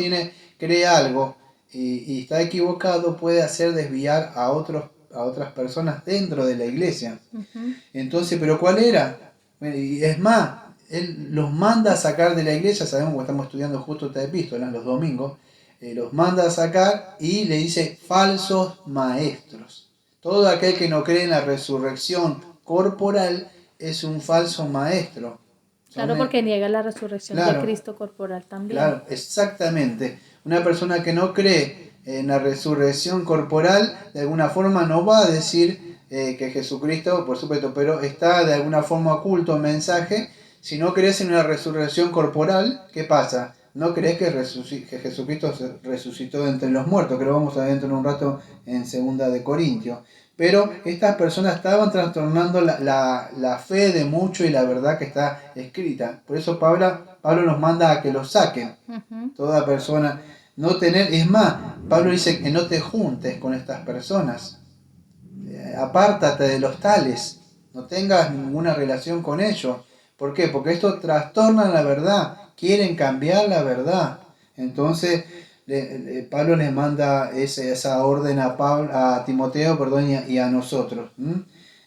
cree algo y está equivocado, puede hacer desviar a otras personas dentro de la iglesia. Entonces, ¿pero cuál era? Y es más, él los manda a sacar de la iglesia, sabemos que estamos estudiando justo esta epístola los domingos, los manda a sacar y le dice falsos maestros. Todo aquel que no cree en la resurrección corporal es un falso maestro. Claro, porque niega la resurrección de Cristo corporal también. Claro, exactamente. Una persona que no cree en la resurrección corporal, de alguna forma no va a decir que Jesucristo, por supuesto, pero está de alguna forma oculto el mensaje. Si no crees en una resurrección corporal, ¿qué pasa? No crees que Jesucristo resucitó de entre los muertos, que lo vamos a ver dentro de un rato en 2 de Corintios. Pero estas personas estaban trastornando la fe de muchos y la verdad que está escrita. Por eso Pablo nos manda a que lo saquen. Toda persona, no tener, es más, Pablo dice que no te juntes con estas personas. Apártate de los tales, no tengas ninguna relación con ellos. ¿Por qué? Porque esto trastorna la verdad, quieren cambiar la verdad. Entonces Pablo les manda esa orden a Timoteo, y a nosotros.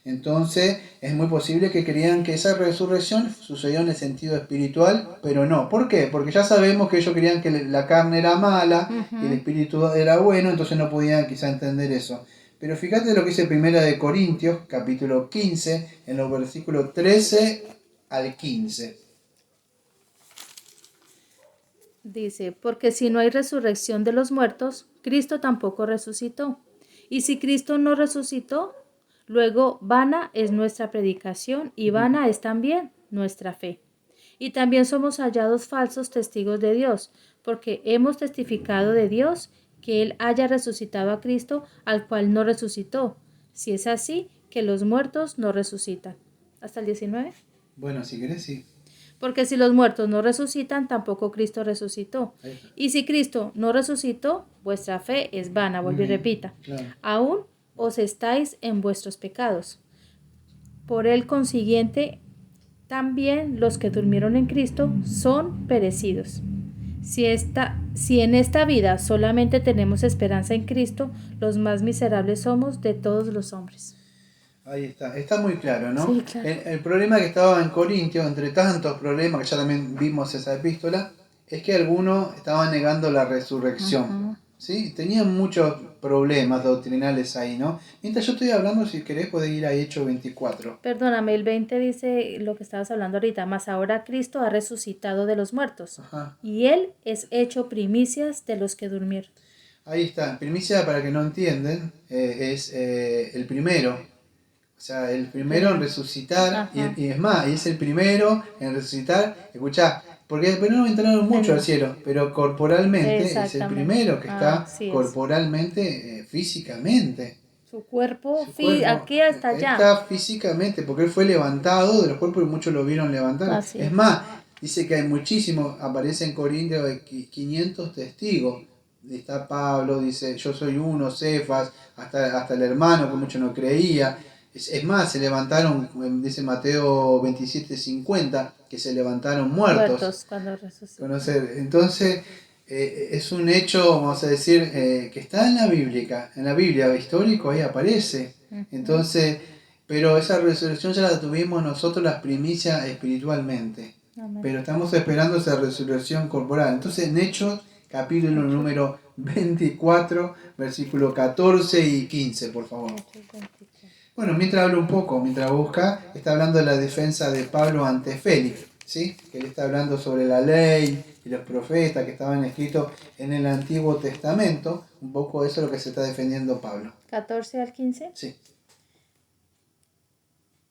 Entonces es muy posible que creían que esa resurrección sucedió en el sentido espiritual, pero no. ¿Por qué? Porque ya sabemos que ellos creían que la carne era mala y el espíritu era bueno, entonces no podían quizá entender eso. Pero fíjate lo que dice 1 de Corintios, capítulo 15, en los versículos 13 al 15. Dice: porque si no hay resurrección de los muertos, Cristo tampoco resucitó. Y si Cristo no resucitó, luego vana es nuestra predicación y vana es también nuestra fe. Y también somos hallados falsos testigos de Dios, porque hemos testificado de Dios que Él haya resucitado a Cristo, al cual no resucitó, si es así que los muertos no resucitan. ¿Hasta el 19? Bueno, si querés, sí. Porque si los muertos no resucitan, tampoco Cristo resucitó. Y si Cristo no resucitó, vuestra fe es vana. Vuelve y repita. Claro. Aún os estáis en vuestros pecados. Por el consiguiente, también los que durmieron en Cristo son perecidos. Si en esta vida solamente tenemos esperanza en Cristo, los más miserables somos de todos los hombres. Ahí está muy claro, ¿no? Sí, claro. El problema que estaba en Corintio, entre tantos problemas que ya también vimos esa epístola, es que algunos estaban negando la resurrección. ¿Sí? Tenían muchos problemas doctrinales ahí, ¿no? Mientras yo estoy hablando, si querés, podés ir a Hechos 24. Perdóname, el 20 dice lo que estabas hablando ahorita, mas ahora Cristo ha resucitado de los muertos, Ajá. y Él es hecho primicias de los que durmieron. Ahí está. Primicia, para que no entienden, es el primero. O sea, el primero en resucitar, y es más, y es el primero en resucitar. Escuchá, porque después no entraron mucho al cielo, pero corporalmente es el primero que está corporalmente, físicamente. Su cuerpo, Aquí hasta allá. Está físicamente, porque él fue levantado de los cuerpos y muchos lo vieron levantar. Así es más, dice que hay muchísimos, aparece en Corintios 500 testigos. Está Pablo, dice, yo soy uno, Cefas, hasta el hermano que mucho no creía. Es más, se levantaron, dice Mateo 27:50, que se levantaron muertos. Cuando resucitó. Entonces, es un hecho, vamos a decir, que está en la Biblia histórico, ahí aparece. Entonces, pero esa resurrección ya la tuvimos nosotros, las primicias espiritualmente. Amén. Pero estamos esperando esa resurrección corporal. Entonces, en Hechos, capítulo número 24, versículo 14 y 15, por favor. Bueno, mientras hablo un poco, mientras busca, está hablando de la defensa de Pablo ante Félix, ¿sí? Que él está hablando sobre la ley y los profetas que estaban escritos en el Antiguo Testamento. Un poco eso es lo que se está defendiendo Pablo. 14 al 15. Sí.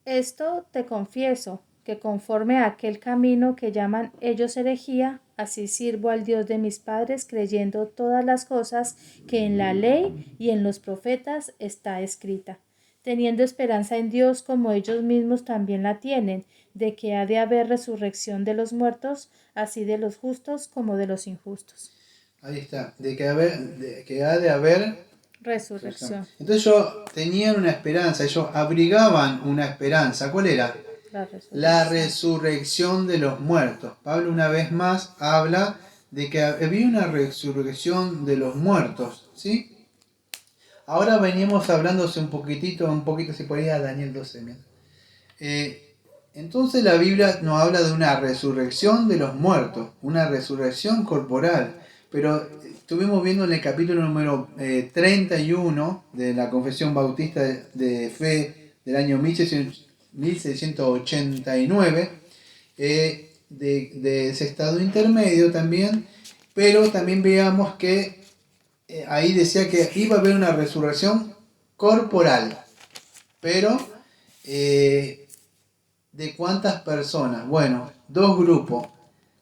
Esto te confieso, que conforme a aquel camino que llaman ellos herejía, así sirvo al Dios de mis padres, creyendo todas las cosas que en la ley y en los profetas está escrita, teniendo esperanza en Dios como ellos mismos también la tienen, de que ha de haber resurrección de los muertos, así de los justos como de los injustos. Ahí está, de que ha de haber resurrección. Entonces ellos tenían una esperanza, ellos abrigaban una esperanza. ¿Cuál era? La resurrección de los muertos. Pablo una vez más habla de que había una resurrección de los muertos, ¿sí? Ahora veníamos hablándose un poquito si podía Daniel 12. Entonces la Biblia nos habla de una resurrección de los muertos, una resurrección corporal, pero estuvimos viendo en el capítulo número 31 de la Confesión Bautista de Fe del año 1689, de ese estado intermedio también, pero también veamos que ahí decía que iba a haber una resurrección corporal, pero ¿de cuántas personas? Bueno, dos grupos,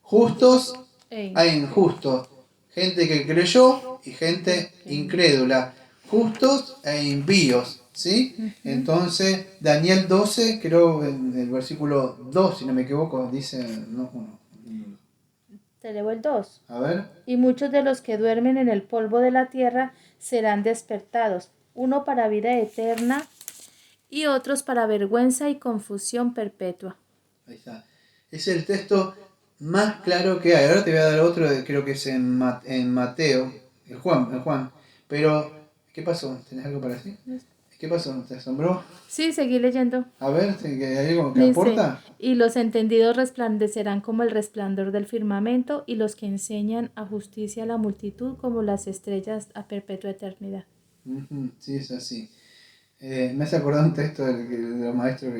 justos e injustos, gente que creyó y gente incrédula, justos e impíos, ¿sí? Entonces, Daniel 12, creo en el versículo 2, si no me equivoco, dice, no, 1. Te leo el 2. A ver. Y muchos de los que duermen en el polvo de la tierra serán despertados, uno para vida eterna y otros para vergüenza y confusión perpetua. Ahí está. Es el texto más claro que hay. Ahora te voy a dar otro, creo que es en Mateo, el Juan. Pero, ¿qué pasó? ¿Tenés algo para decir? ¿Qué pasó? ¿Te asombró? Sí, seguí leyendo. A ver, ¿hay algo que aporta? Y los entendidos resplandecerán como el resplandor del firmamento, y los que enseñan a justicia a la multitud como las estrellas a perpetua eternidad. Sí, es así. Me hace acordar un texto de los maestros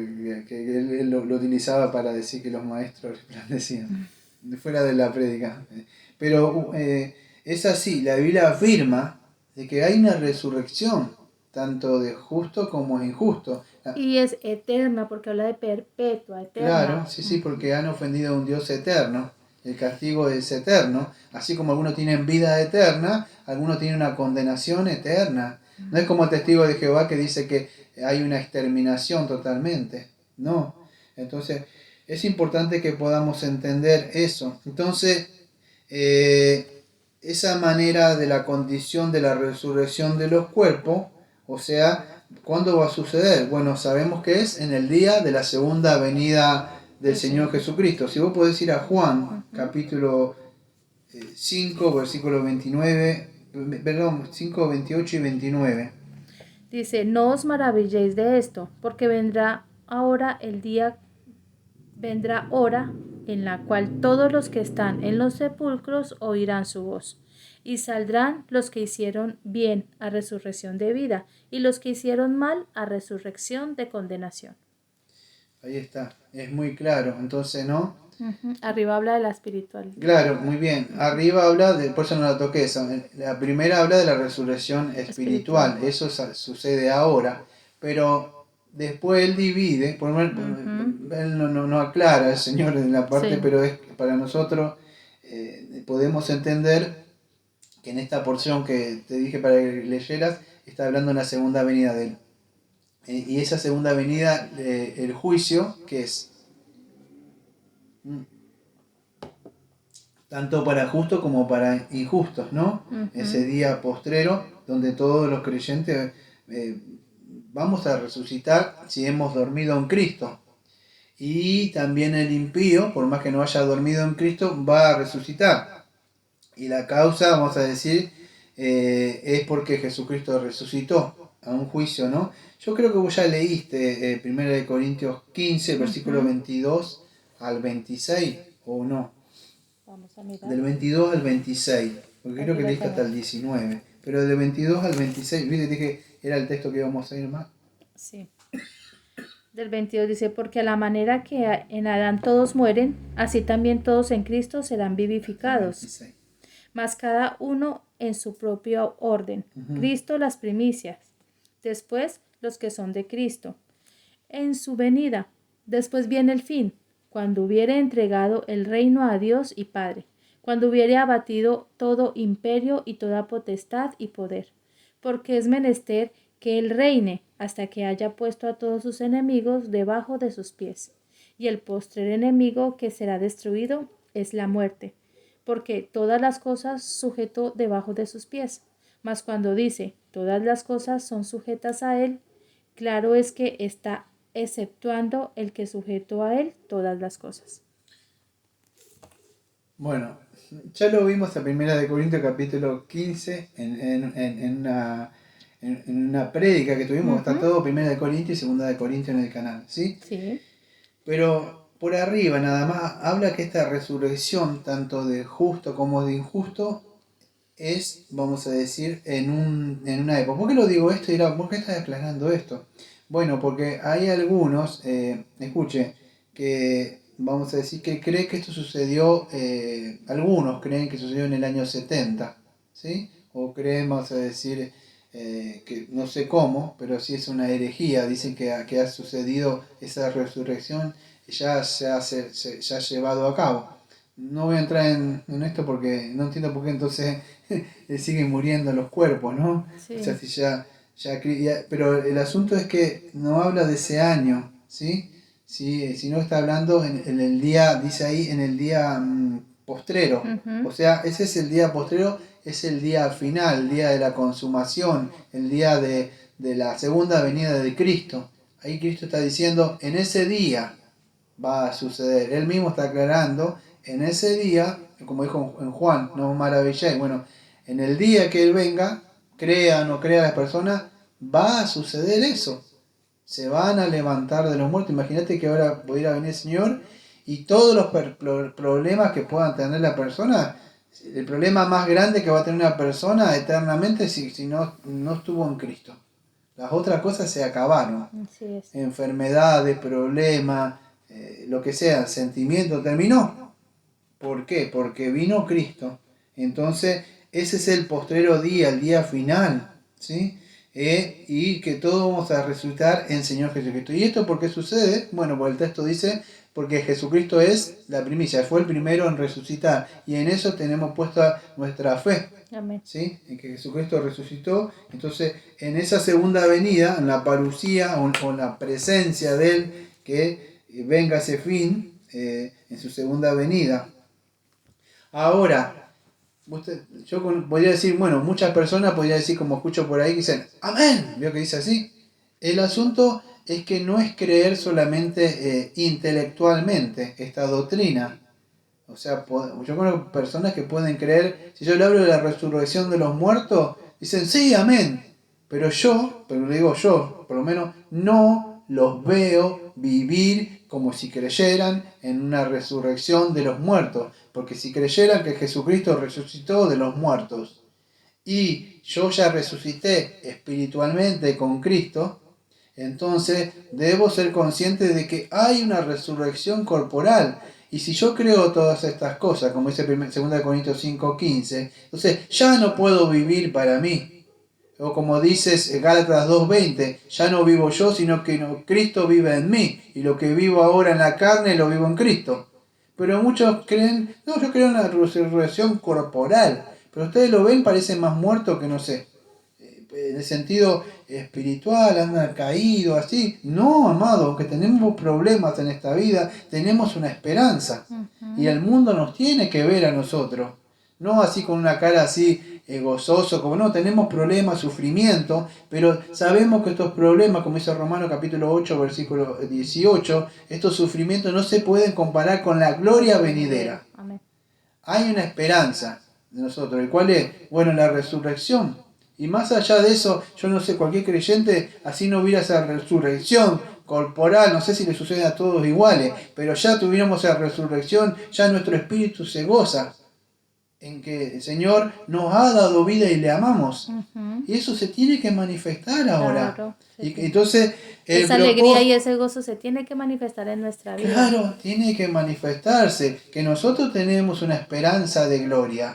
que él lo utilizaba para decir que los maestros resplandecían, fuera de la prédica. Pero es así, la Biblia afirma de que hay una resurrección, tanto de justo como de injusto. Y es eterna, porque habla de perpetua, eterna. Claro, sí, porque han ofendido a un Dios eterno. El castigo es eterno. Así como algunos tienen vida eterna, algunos tienen una condenación eterna. No es como el testigo de Jehová que dice que hay una exterminación totalmente. No. Entonces, es importante que podamos entender eso. Entonces, esa manera de la condición de la resurrección de los cuerpos O sea, ¿cuándo va a suceder? Bueno, sabemos que es en el día de la segunda venida del Señor Jesucristo. Si vos podés ir a Juan, capítulo 5, versículo 29, perdón, 5, 28 y 29. Dice, no os maravilléis de esto, porque vendrá hora en la cual todos los que están en los sepulcros oirán su voz, y saldrán los que hicieron bien a resurrección de vida, y los que hicieron mal a resurrección de condenación. Ahí está, es muy claro. Entonces, ¿no? Arriba habla de la espiritual. Claro, muy bien. Arriba habla de, por eso no la toqué esa. La primera habla de la resurrección espiritual. Eso sucede ahora. Pero después él divide, él no aclara el Señor en la parte, Sí. pero es para nosotros podemos entender que en esta porción que te dije para que leyeras, está hablando de la segunda venida de él. Y esa segunda venida, el juicio, que es tanto para justos como para injustos, ¿no? Ese día postrero donde todos los creyentes vamos a resucitar si hemos dormido en Cristo. Y también el impío, por más que no haya dormido en Cristo, va a resucitar. Y la causa, vamos a decir, es porque Jesucristo resucitó a un juicio, ¿no? Yo creo que vos ya leíste 1 Corintios 15, versículo 22 al 26, ¿o no? Vamos a mirar. Del 22 al 26, porque creo que leíste hasta el 19, pero del 22 al 26, ¿viste? Dije, era el texto que íbamos a ir más. Sí. Del 22 dice, porque a la manera que en Adán todos mueren, así también todos en Cristo serán vivificados. 26. Mas cada uno en su propio orden. Cristo las primicias, después los que son de Cristo. En su venida, después viene el fin, cuando hubiere entregado el reino a Dios y Padre, cuando hubiere abatido todo imperio y toda potestad y poder, porque es menester que él reine hasta que haya puesto a todos sus enemigos debajo de sus pies. Y el postrer enemigo que será destruido es la muerte, porque todas las cosas sujetó debajo de sus pies. Mas cuando dice todas las cosas son sujetas a él, claro es que está exceptuando el que sujetó a él todas las cosas. Bueno, ya lo vimos en 1 Corintios capítulo 15 en una prédica que tuvimos, está todo 1 Corintios y 2 Corintios en el canal, ¿sí? Sí. Pero por arriba nada más habla que esta resurrección, tanto de justo como de injusto, es, vamos a decir, en una época. ¿Por qué lo digo esto? Y dirá, ¿por qué estás aclarando esto? Bueno, porque hay algunos, escuche, que vamos a decir que creen que esto sucedió, algunos creen que sucedió en el año 70, ¿sí? O creen, vamos a decir, que no sé cómo, pero sí es una herejía, dicen que ha sucedido esa resurrección, ya se ha llevado a cabo. No voy a entrar en esto porque no entiendo por qué entonces siguen muriendo los cuerpos, ¿no? Sí. O sea, si pero el asunto es que no habla de ese año, ¿sí? Si no está hablando en el día, dice ahí, en el día postrero. O sea, ese es el día postrero, es el día final, el día de la consumación, el día de la segunda venida de Cristo. Ahí Cristo está diciendo, en ese día va a suceder. Él mismo está aclarando, en ese día, como dijo en Juan, no os maravilléis. Bueno, en el día que Él venga, crea o no crea las personas, va a suceder eso. Se van a levantar de los muertos. Imagínate que ahora pudiera venir el Señor y todos los problemas que puedan tener la persona, el problema más grande que va a tener una persona eternamente si no estuvo en Cristo. Las otras cosas se acabaron. Así es. Enfermedades, problemas, lo que sea, sentimiento, terminó. ¿Por qué? Porque vino Cristo. Entonces, ese es el postrero día, el día final, ¿sí? Y que todos vamos a resucitar en Señor Jesucristo. ¿Y esto por qué sucede? Bueno, pues el texto dice, porque Jesucristo es la primicia, fue el primero en resucitar. Y en eso tenemos puesta nuestra fe. Amén. ¿Sí? En que Jesucristo resucitó. Entonces, en esa segunda venida, en la parucía o en la presencia de Él, que venga ese fin en su segunda venida. Ahora, Yo podría decir, bueno, muchas personas podrían decir, como escucho por ahí, que dicen, amén, ¿veo que dice así? El asunto es que no es creer solamente intelectualmente esta doctrina. O sea, yo conozco personas que pueden creer, si yo le hablo de la resurrección de los muertos, dicen, sí, amén. Pero le digo yo, por lo menos, no los veo vivir como si creyeran en una resurrección de los muertos. Porque si creyeran que Jesucristo resucitó de los muertos y yo ya resucité espiritualmente con Cristo, entonces debo ser consciente de que hay una resurrección corporal. Y si yo creo todas estas cosas, como dice 2 Corintios 5:15, entonces ya no puedo vivir para mí. O como dices Gálatas 2:20, ya no vivo yo, sino que Cristo vive en mí. Y lo que vivo ahora en la carne, lo vivo en Cristo. Pero muchos creen, no, yo creo en la resurrección corporal. Pero ustedes lo ven, parece más muerto que no sé, en el sentido espiritual, anda caído, así. No, amado, aunque tenemos problemas en esta vida, tenemos una esperanza. Y el mundo nos tiene que ver a nosotros. No así con una cara así gozoso, como no, tenemos problemas, sufrimiento, pero sabemos que estos problemas, como dice Romanos capítulo 8, versículo 18, estos sufrimientos no se pueden comparar con la gloria venidera. Amén. Hay una esperanza de nosotros, ¿y cuál es? Bueno, la resurrección. Y más allá de eso, yo no sé, cualquier creyente así no hubiera esa resurrección corporal, no sé si le sucede a todos iguales, pero ya tuviéramos esa resurrección, ya nuestro espíritu se goza en que el Señor nos ha dado vida y le amamos. Y eso se tiene que manifestar ahora. Claro, Y entonces esa alegría y ese gozo se tiene que manifestar en nuestra vida. Claro, tiene que manifestarse, que nosotros tenemos una esperanza de gloria.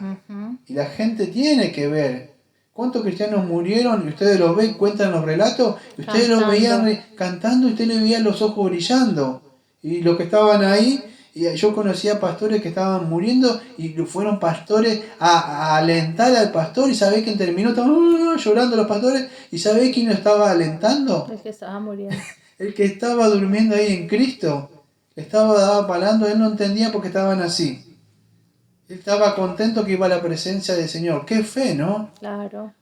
Y la gente tiene que ver. ¿Cuántos cristianos murieron? Y ustedes los ven, cuentan los relatos, y ustedes los veían cantando y ustedes les veían los ojos brillando. Y los que estaban ahí, y yo conocía pastores que estaban muriendo y fueron pastores a alentar al pastor. ¿Y sabés quién terminó? Estaban llorando los pastores. ¿Y sabés quién lo estaba alentando? El que estaba muriendo. El que estaba durmiendo ahí en Cristo. Estaba palando, él no entendía por qué estaban así. Él estaba contento que iba a la presencia del Señor. ¡Qué fe!, ¿no? Claro.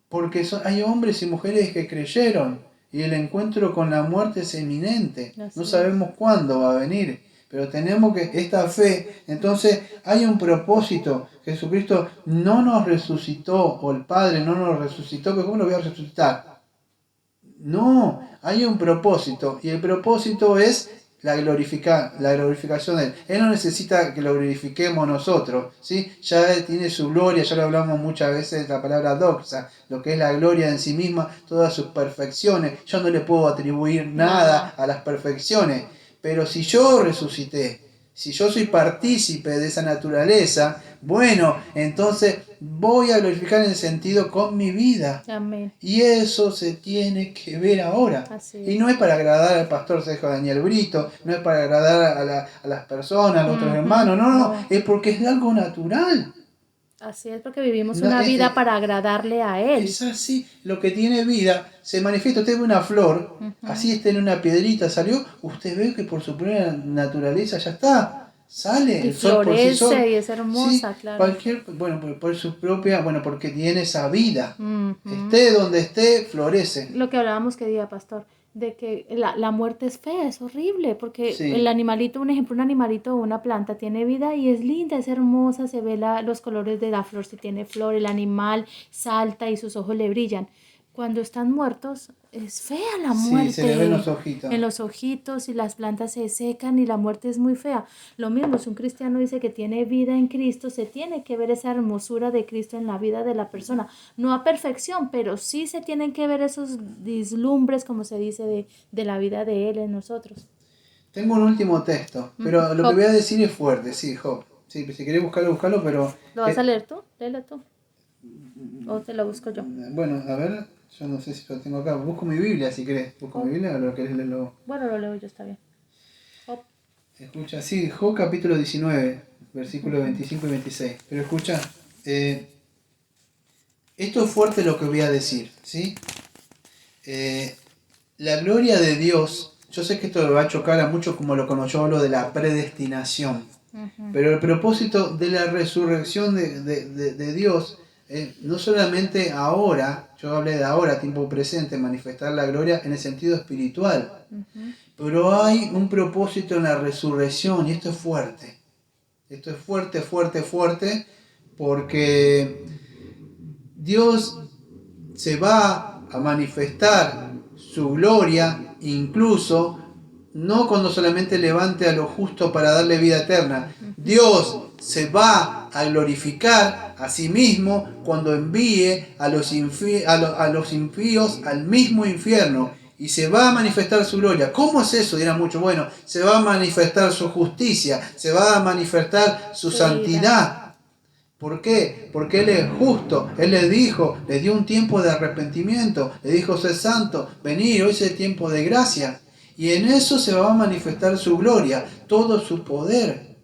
Porque hay hombres y mujeres que creyeron y el encuentro con la muerte es inminente. No sabemos cuándo va a venir, pero tenemos que esta fe. Entonces hay un propósito. Jesucristo no nos resucitó, o el Padre no nos resucitó, pero ¿cómo lo voy a resucitar? No, hay un propósito y el propósito es la glorificación de Él. Él no necesita que lo glorifiquemos nosotros, ¿sí? Ya Él tiene su gloria, ya lo hablamos muchas veces de la palabra doxa, lo que es la gloria en sí misma, todas sus perfecciones. Yo no le puedo atribuir nada a las perfecciones, pero si yo resucité, si yo soy partícipe de esa naturaleza, bueno, entonces voy a glorificar en el sentido con mi vida. Amén. Y eso se tiene que ver ahora. Y no es para agradar al pastor Sergio Daniel Brito, no es para agradar a las personas, a los otros hermanos, no, es porque es algo natural. Así es, porque vivimos una vida para agradarle a Él. Es así, lo que tiene vida se manifiesta. Usted ve una flor, así está en una piedrita, salió, usted ve que por su propia naturaleza ya está, sale. Y el sol por sí solo. y es hermosa, Sí, claro. Bueno, por su propia, bueno, porque tiene esa vida. Esté donde esté, florece. Lo que hablábamos que día, pastor, de que la muerte es fea, es horrible, porque el animalito, un ejemplo, un animalito o una planta tiene vida y es linda, es hermosa, se ve los colores de la flor, si tiene flor, el animal salta y sus ojos le brillan. Cuando están muertos, es fea la muerte. Sí, se le ven los ojitos. En los ojitos y las plantas se secan y la muerte es muy fea. Lo mismo, si un cristiano dice que tiene vida en Cristo, se tiene que ver esa hermosura de Cristo en la vida de la persona. No a perfección, pero sí se tienen que ver esos vislumbres, como se dice, de la vida de Él en nosotros. Tengo un último texto, pero lo que voy a decir es fuerte, sí, Job. Sí, si querés buscarlo, pero... ¿Lo vas a leer tú? Léelo tú. ¿O te lo busco yo? Bueno, a ver, yo no sé si lo tengo acá. Busco mi Biblia si querés. ¿Busco mi Biblia o lo querés leerlo? Bueno, lo leo yo, está bien. Job. Escucha, sí, Job capítulo 19, versículos 25 y 26. Pero escucha, esto es fuerte lo que voy a decir, ¿sí? La gloria de Dios, yo sé que esto le va a chocar a muchos como lo conozco, yo hablo de la predestinación. Pero el propósito de la resurrección de Dios, no solamente ahora, yo hablé de ahora, tiempo presente, manifestar la gloria en el sentido espiritual, pero hay un propósito en la resurrección y esto es fuerte. Esto es fuerte, fuerte, fuerte, porque Dios se va a manifestar su gloria, incluso no cuando solamente levante a lo justo para darle vida eterna. Dios se va a glorificar a sí mismo cuando envíe a los impíos al mismo infierno. Y se va a manifestar su gloria. ¿Cómo es eso? Dirán mucho. Bueno, se va a manifestar su justicia, se va a manifestar su santidad. ¿Por qué? Porque Él es justo. Él les dijo, les dio un tiempo de arrepentimiento. Le dijo, sé santo, venid, hoy es el tiempo de gracia. Y en eso se va a manifestar su gloria, todo su poder.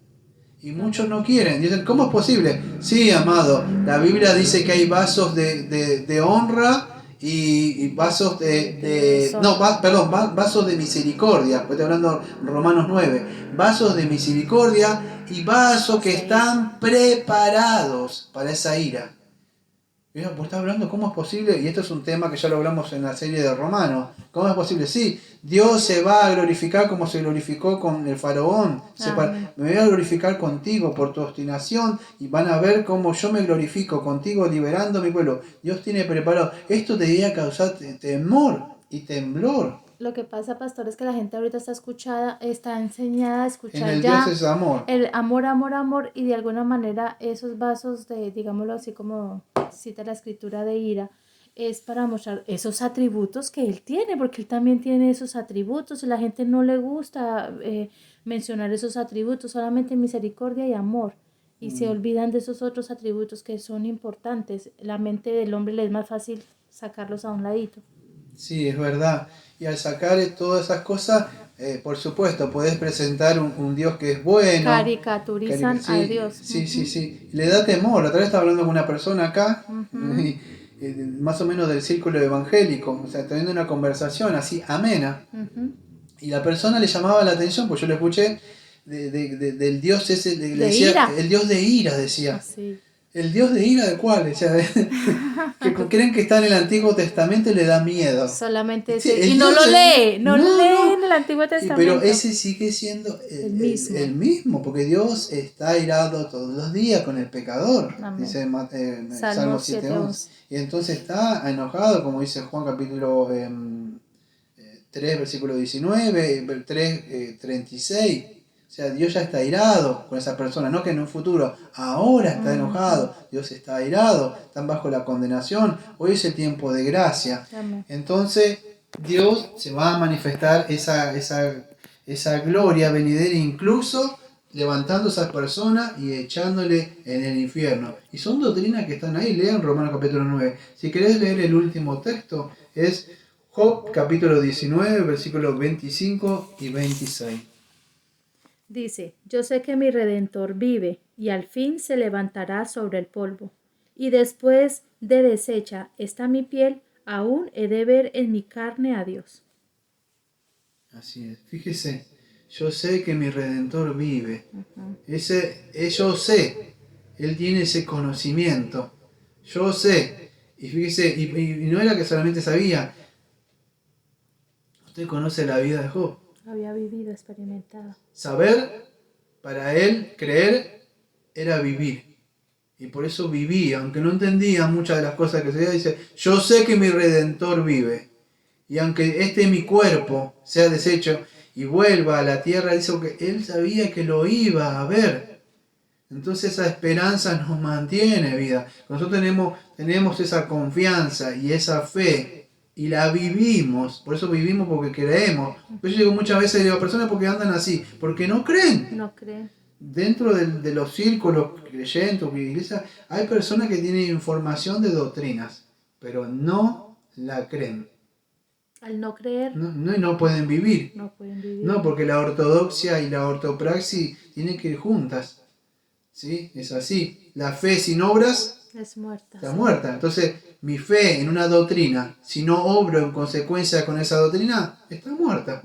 Y muchos no quieren. Dicen, ¿cómo es posible? Sí, amado, la Biblia dice que hay vasos de honra y vasos vasos de misericordia. Pues estoy hablando de Romanos 9. Vasos de misericordia y vasos que están preparados para esa ira. Mira, pues está hablando, ¿cómo es posible? Y esto es un tema que ya lo hablamos en la serie de Romanos. ¿Cómo es posible? Sí, Dios se va a glorificar como se glorificó con el faraón. Me voy a glorificar contigo por tu obstinación y van a ver cómo yo me glorifico contigo liberando a mi pueblo. Dios tiene preparado. Esto debería causar temor y temblor. Lo que pasa, pastor, es que la gente ahorita está enseñada a escuchar En el ya Dios es amor. el amor, amor, amor, y de alguna manera esos vasos de, digámoslo así como cita la escritura de ira, es para mostrar esos atributos que Él tiene, porque Él también tiene esos atributos y la gente no le gusta mencionar esos atributos, solamente misericordia y amor, y se olvidan de esos otros atributos que son importantes. La mente del hombre le es más fácil sacarlos a un ladito. Sí, es verdad. Y al sacar todas esas cosas, por supuesto, podés presentar un Dios que es bueno. Caricaturizan Sí, a Dios. sí. Le da temor. La otra vez estaba hablando con una persona acá, más o menos del círculo evangélico, o sea, teniendo una conversación así amena. Y la persona le llamaba la atención, pues yo le escuché del Dios ese, le decía, ira. El Dios de ira, decía. Así. ¿El Dios de ira de cuál? O sea, que creen que está en el Antiguo Testamento y le da miedo. Solamente ese. Sí, y no lo lee, no lee en el Antiguo Testamento. Pero ese sigue siendo el mismo, porque Dios está airado todos los días con el pecador. Amén. Dice Salmo 7:11. Y entonces está enojado, como dice Juan capítulo 3, versículo 19, 3:36. O sea, Dios ya está airado con esa persona, no que en un futuro, ahora está enojado, Dios está airado, están bajo la condenación, hoy es el tiempo de gracia. Amén. Entonces, Dios se va a manifestar esa gloria venidera, incluso levantando a esas personas y echándole en el infierno. Y son doctrinas que están ahí, lean Romanos capítulo 9. Si querés leer el último texto, es Job capítulo 19, versículos 25 y 26. Dice, yo sé que mi Redentor vive, y al fin se levantará sobre el polvo. Y después de deshecha está mi piel, aún he de ver en mi carne a Dios. Así es. Fíjese, yo sé que mi Redentor vive. Yo sé, Él tiene ese conocimiento. Yo sé. Y fíjese, y no era que solamente sabía. Usted conoce la vida de Job. Había vivido, experimentado. Saber, para él, creer, era vivir. Y por eso vivía, aunque no entendía muchas de las cosas que se decía, dice, yo sé que mi Redentor vive. Y aunque mi cuerpo sea deshecho y vuelva a la tierra, dice que él sabía que lo iba a ver. Entonces esa esperanza nos mantiene vida. Nosotros tenemos esa confianza y esa fe. Y la vivimos, por eso vivimos porque creemos. Yo digo muchas veces, digo, personas porque andan así, porque no creen. No creen. Dentro de los círculos creyentes, iglesias, hay personas que tienen información de doctrinas, pero no la creen. Al no creer. No pueden vivir. No pueden vivir. No, porque la ortodoxia y la ortopraxis tienen que ir juntas. ¿Sí? Es así. La fe sin obras es muerta. Está muerta. Entonces, mi fe en una doctrina, si no obro en consecuencia con esa doctrina, está muerta.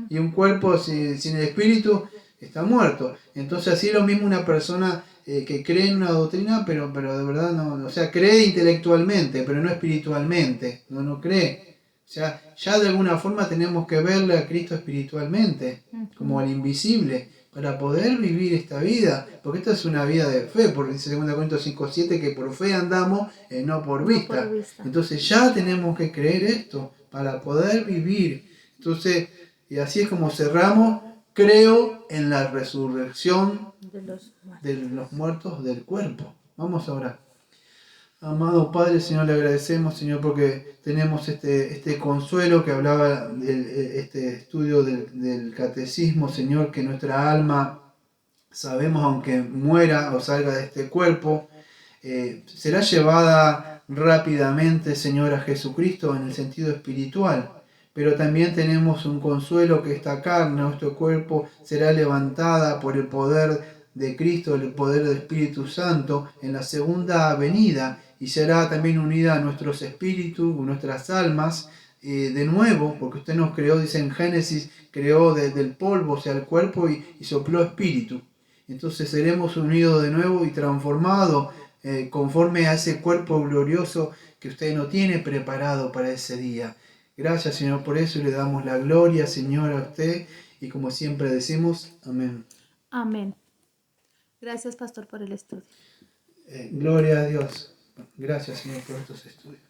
Y un cuerpo sin el espíritu está muerto. Entonces así es lo mismo una persona que cree en una doctrina, pero de verdad no, o sea, cree intelectualmente, pero no espiritualmente, no cree. O sea, ya de alguna forma tenemos que verle a Cristo espiritualmente, como al invisible, para poder vivir esta vida, porque esta es una vida de fe, porque dice 2 Corintios 5:7 que por fe andamos, no por vista. Entonces ya tenemos que creer esto para poder vivir. Entonces, y así es como cerramos, creo en la resurrección de los muertos del cuerpo. Vamos a orar. Amado Padre, Señor, le agradecemos, Señor, porque tenemos este consuelo que hablaba este estudio del catecismo, Señor, que nuestra alma, sabemos, aunque muera o salga de este cuerpo, será llevada rápidamente, Señor, a Jesucristo en el sentido espiritual. Pero también tenemos un consuelo que esta carne, nuestro cuerpo, será levantada por el poder de Cristo, el poder del Espíritu Santo, en la segunda venida, y será también unida a nuestros espíritus, nuestras almas, de nuevo, porque usted nos creó, dice en Génesis, creó del polvo, o sea, el cuerpo, y sopló espíritu. Entonces seremos unidos de nuevo y transformados conforme a ese cuerpo glorioso que usted no tiene preparado para ese día. Gracias, Señor, por eso y le damos la gloria, Señor, a usted, y como siempre decimos, amén. Amén. Gracias, pastor, por el estudio. Gloria a Dios. Gracias, Señor, por estos estudios.